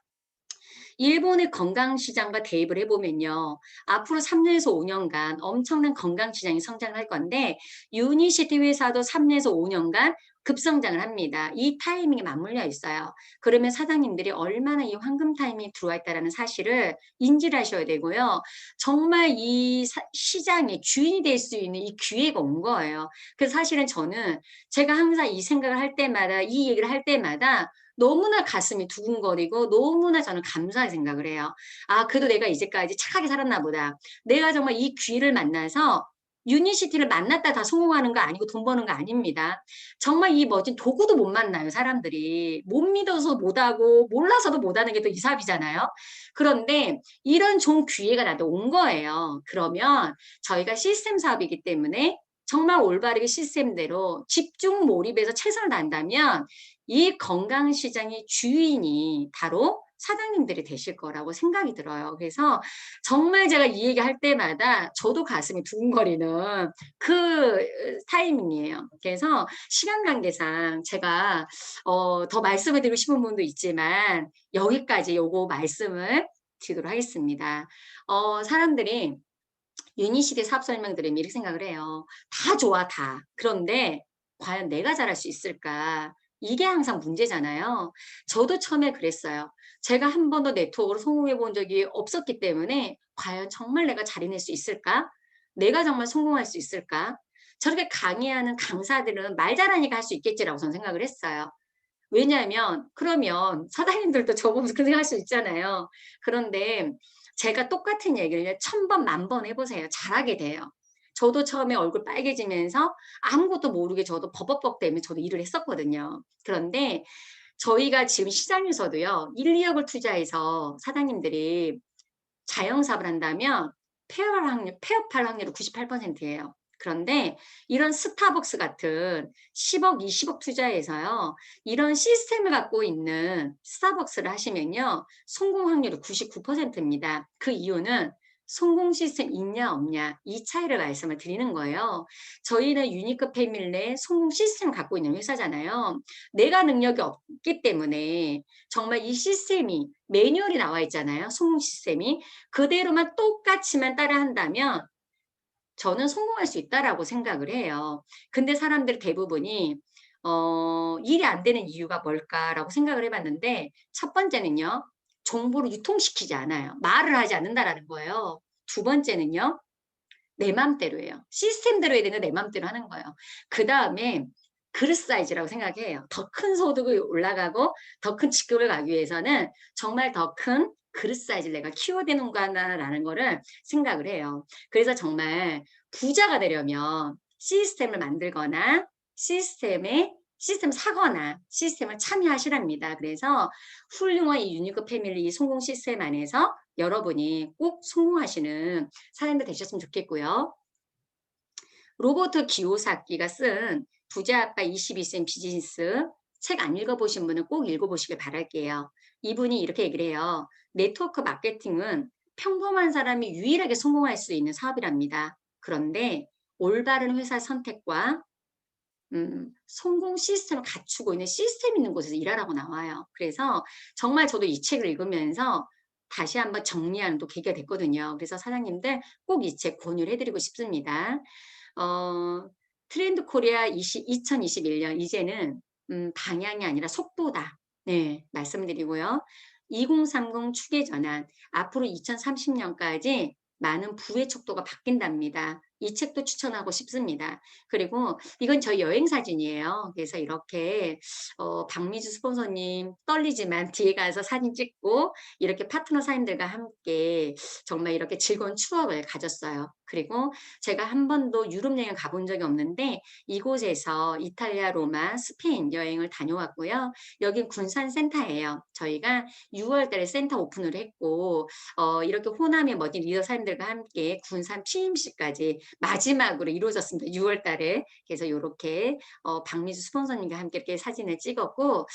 일본의 건강시장과 대입을 해보면요. 앞으로 3년에서 5년간 엄청난 건강시장이 성장을 할 건데 유니시티 회사도 3년에서 5년간 급성장을 합니다. 이 타이밍에 맞물려 있어요. 그러면 사장님들이 얼마나 이 황금 타이밍에 들어와 있다는 사실을 인지를 하셔야 되고요. 정말 이 시장의 주인이 될 수 있는 이 기회가 온 거예요. 그래서 사실은 저는 제가 항상 이 생각을 할 때마다 이 얘기를 할 때마다 너무나 가슴이 두근거리고 너무나 저는 감사하게 생각을 해요. 아, 그래도 내가 이제까지 착하게 살았나 보다. 내가 정말 이 기회를 만나서 유니시티를 만났다 다 성공하는 거 아니고 돈 버는 거 아닙니다. 정말 이 멋진 도구도 못 만나요, 사람들이. 못 믿어서 못하고 몰라서도 못하는 게 또 이 사업이잖아요. 그런데 이런 좋은 기회가 나한테 온 거예요. 그러면 저희가 시스템 사업이기 때문에 정말 올바르게 시스템대로 집중 몰입해서 최선을 다한다면 이 건강시장의 주인이 바로 사장님들이 되실 거라고 생각이 들어요. 그래서 정말 제가 이 얘기 할 때마다 저도 가슴이 두근거리는 그 타이밍이에요. 그래서 시간 관계상 제가 더 말씀을 드리고 싶은 부분도 있지만 여기까지 요거 말씀을 드리도록 하겠습니다. 사람들이 유니시티 사업 설명드리면 이렇게 생각을 해요. 다 좋아, 다. 그런데 과연 내가 잘할 수 있을까? 이게 항상 문제잖아요. 저도 처음에 그랬어요. 제가 한 번도 네트워크로 성공해 본 적이 없었기 때문에 과연 정말 내가 잘 해낼 수 있을까? 내가 정말 성공할 수 있을까? 저렇게 강의하는 강사들은 말 잘하니까 할 수 있겠지라고 저는 생각을 했어요. 왜냐하면 그러면 사장님들도 저보면서 그렇게 할 수 있잖아요. 그런데 제가 똑같은 얘기를 1000번, 10,000번 해보세요. 잘하게 돼요. 저도 처음에 얼굴 빨개지면서 아무것도 모르게 저도 버벅벅 대면 저도 일을 했었거든요. 그런데 저희가 지금 시장에서도요. 1, 2억을 투자해서 사장님들이 자영사업을 한다면 폐업할 확률은 98%예요. 그런데 이런 스타벅스 같은 10억, 20억 투자해서요. 이런 시스템을 갖고 있는 스타벅스를 하시면요. 성공 확률은 99%입니다. 그 이유는 성공 시스템 있냐 없냐 이 차이를 말씀을 드리는 거예요. 저희는 유니크 패밀리 내 성공 시스템을 갖고 있는 회사잖아요. 내가 능력이 없기 때문에 정말 이 시스템이 매뉴얼이 나와 있잖아요. 성공 시스템이 그대로만 똑같이만 따라한다면 저는 성공할 수 있다라고 생각을 해요. 근데 사람들 대부분이 일이 안 되는 이유가 뭘까라고 생각을 해봤는데 첫 번째는요. 정보를 유통시키지 않아요. 말을 하지 않는다라는 거예요. 두 번째는요. 내 맘대로예요. 시스템대로 해야 되는 내 맘대로 하는 거예요. 그 다음에 그릇 사이즈라고 생각해요. 더 큰 소득이 올라가고 더 큰 직급을 가기 위해서는 정말 더 큰 그릇 사이즈를 내가 키워야 되는구나라는 거를 생각을 해요. 그래서 정말 부자가 되려면 시스템을 만들거나 시스템 사거나 시스템을 참여하시랍니다. 그래서 훌륭한 이 유니크 패밀리 성공 시스템 안에서 여러분이 꼭 성공하시는 사람들 되셨으면 좋겠고요. 로버트 기요사키가 쓴 부자 아빠 21세 비즈니스 책 안 읽어보신 분은 꼭 읽어보시길 바랄게요. 이분이 이렇게 얘기를 해요. 네트워크 마케팅은 평범한 사람이 유일하게 성공할 수 있는 사업이랍니다. 그런데 올바른 회사 선택과 성공 시스템을 갖추고 있는 시스템 있는 곳에서 일하라고 나와요. 그래서 정말 저도 이 책을 읽으면서 다시 한번 정리하는 또 계기가 됐거든요. 그래서 사장님들 꼭 이 책 권유를 해드리고 싶습니다. 트렌드 코리아 2021년 이제는 방향이 아니라 속도다. 네, 말씀드리고요. 2030 추계 전환 앞으로 2030년까지 많은 부의 척도가 바뀐답니다. 이 책도 추천하고 싶습니다. 그리고 이건 저희 여행 사진이에요. 그래서 이렇게 박미주 스폰서님 떨리지만 뒤에 가서 사진 찍고 이렇게 파트너 사님들과 함께 정말 이렇게 즐거운 추억을 가졌어요. 그리고 제가 한 번도 유럽 여행 가본 적이 없는데 이곳에서 이탈리아, 로마, 스페인 여행을 다녀왔고요. 여긴 군산센터예요. 저희가 6월 달에 센터 오픈을 했고 이렇게 호남의 멋진 리더 사님들과 함께 군산 취임식까지 마지막으로 이루어졌습니다. 6월 달에. 그래서 이렇게 박미주 스폰서님과 함께 이렇게 사진을 찍었고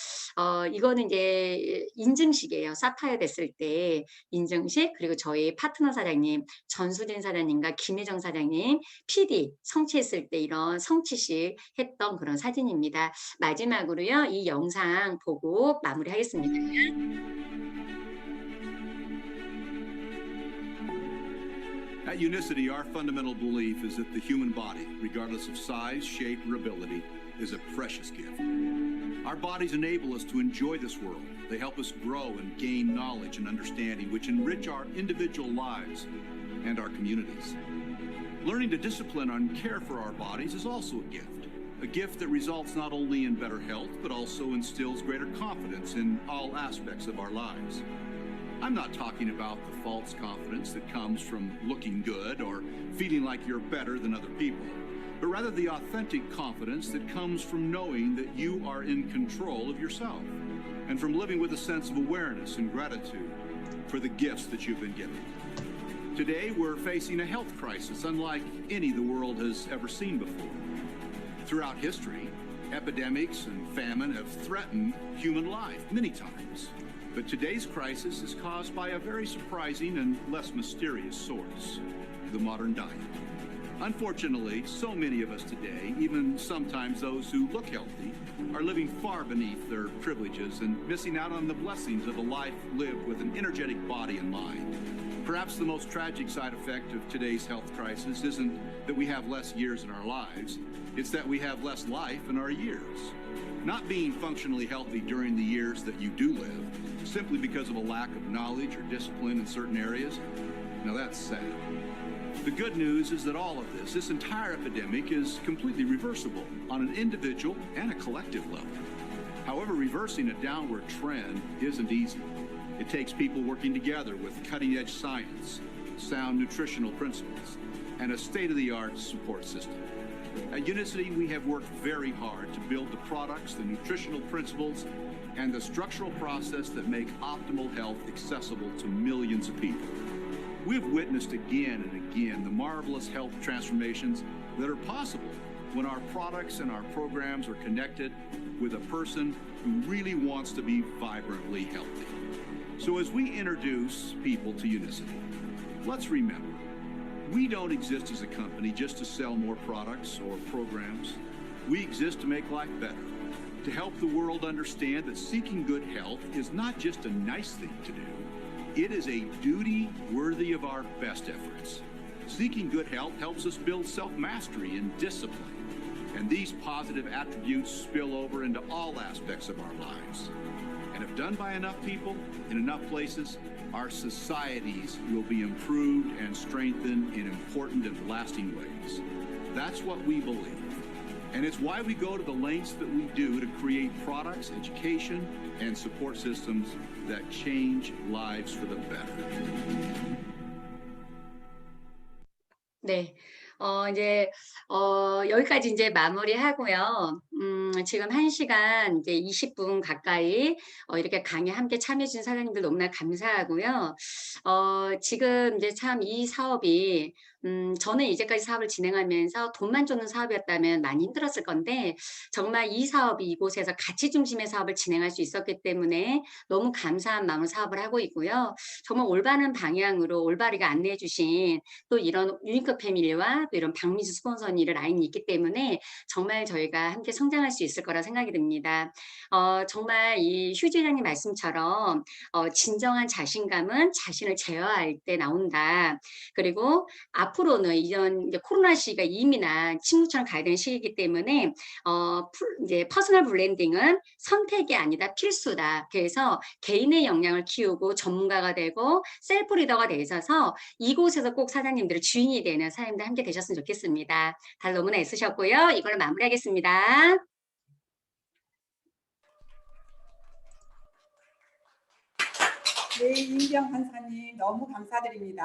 이거는 이제 인증식이에요. 사파이어 됐을 때 인증식 그리고 저희 파트너 사장님 전수진 사장님과 김혜정 사장님 PD 성취했을 때 이런 성취식 했던 그런 사진입니다. 마지막으로요. 이 영상 보고 마무리하겠습니다. At Unicity, our fundamental belief is that the human body, regardless of size, shape, or ability, is a precious gift. Our bodies enable us to enjoy this world. They help us grow and gain knowledge and understanding, which enrich our individual lives and our communities. Learning to discipline and care for our bodies is also a gift that results not only in better health, but also instills greater confidence in all aspects of our lives. I'm not talking about the false confidence that comes from looking good or feeling like you're better than other people, but rather the authentic confidence that comes from knowing that you are in control of yourself and from living with a sense of awareness and gratitude for the gifts that you've been given. Today, we're facing a health crisis unlike any the world has ever seen before. Throughout history, epidemics and famine have threatened human life many times. But today's crisis is caused by a very surprising and less mysterious source, the modern diet. Unfortunately, so many of us today, even sometimes those who look healthy, are living far beneath their privileges and missing out on the blessings of a life lived with an energetic body and mind. Perhaps the most tragic side effect of today's health crisis isn't that we have less years in our lives, it's that we have less life in our years. Not being functionally healthy during the years that you do live, simply because of a lack of knowledge or discipline in certain areas, now that's sad. The good news is that all of this entire epidemic is completely reversible on an individual and a collective level. However, reversing a downward trend isn't easy. It takes people working together with cutting-edge science, sound nutritional principles, and a state-of-the-art support system. At Unicity, we have worked very hard to build the products, the nutritional principles, and the structural process that make optimal health accessible to millions of people. We've witnessed again and again the marvelous health transformations that are possible when our products and our programs are connected with a person who really wants to be vibrantly healthy. So as we introduce people to Unicity, let's remember, we don't exist as a company just to sell more products or programs. We exist to make life better, to help the world understand that seeking good health is not just a nice thing to do. It is a duty worthy of our best efforts. Seeking good health helps us build self-mastery and discipline, and these positive attributes spill over into all aspects of our lives. And if done by enough people in enough places, our societies will be improved and strengthened in important and lasting ways. That's what we believe. And it's why we go to the lengths that we do to create products, education, and support systems that change lives for the better. 네. 이제, 여기까지 이제 마무리하고요. 지금 1시간 이제 20분 가까이, 이렇게 강의 함께 참여해주신 사장님들 너무나 감사하고요. 지금 이제 참 이 사업이, 저는 이제까지 사업을 진행하면서 돈만 쫓는 사업이었다면 많이 힘들었을 건데, 정말 이 사업이 이곳에서 가치 중심의 사업을 진행할 수 있었기 때문에 너무 감사한 마음으로 사업을 하고 있고요. 정말 올바른 방향으로 올바르게 안내해 주신 또 이런 유니크 패밀리와 또 이런 박미주 스폰서님의 라인이 있기 때문에 정말 저희가 함께 성장할 수 있을 거라 생각이 듭니다. 정말 이 휴 회장님 말씀처럼 진정한 자신감은 자신을 제어할 때 나온다. 그리고 앞으로는 이런 이제 코로나 시기가 이민한 친구처럼 가야 되는 시기이기 때문에 이제 퍼스널 브랜딩은 선택이 아니다 필수다. 그래서 개인의 역량을 키우고 전문가가 되고 셀프 리더가 돼 있어서 이곳에서 꼭 사장님들의 주인이 되는 사장님들 함께 되셨으면 좋겠습니다. 다들 너무나 애쓰셨고요. 이걸로 마무리하겠습니다. 네, 이인경 간사님 너무 감사드립니다.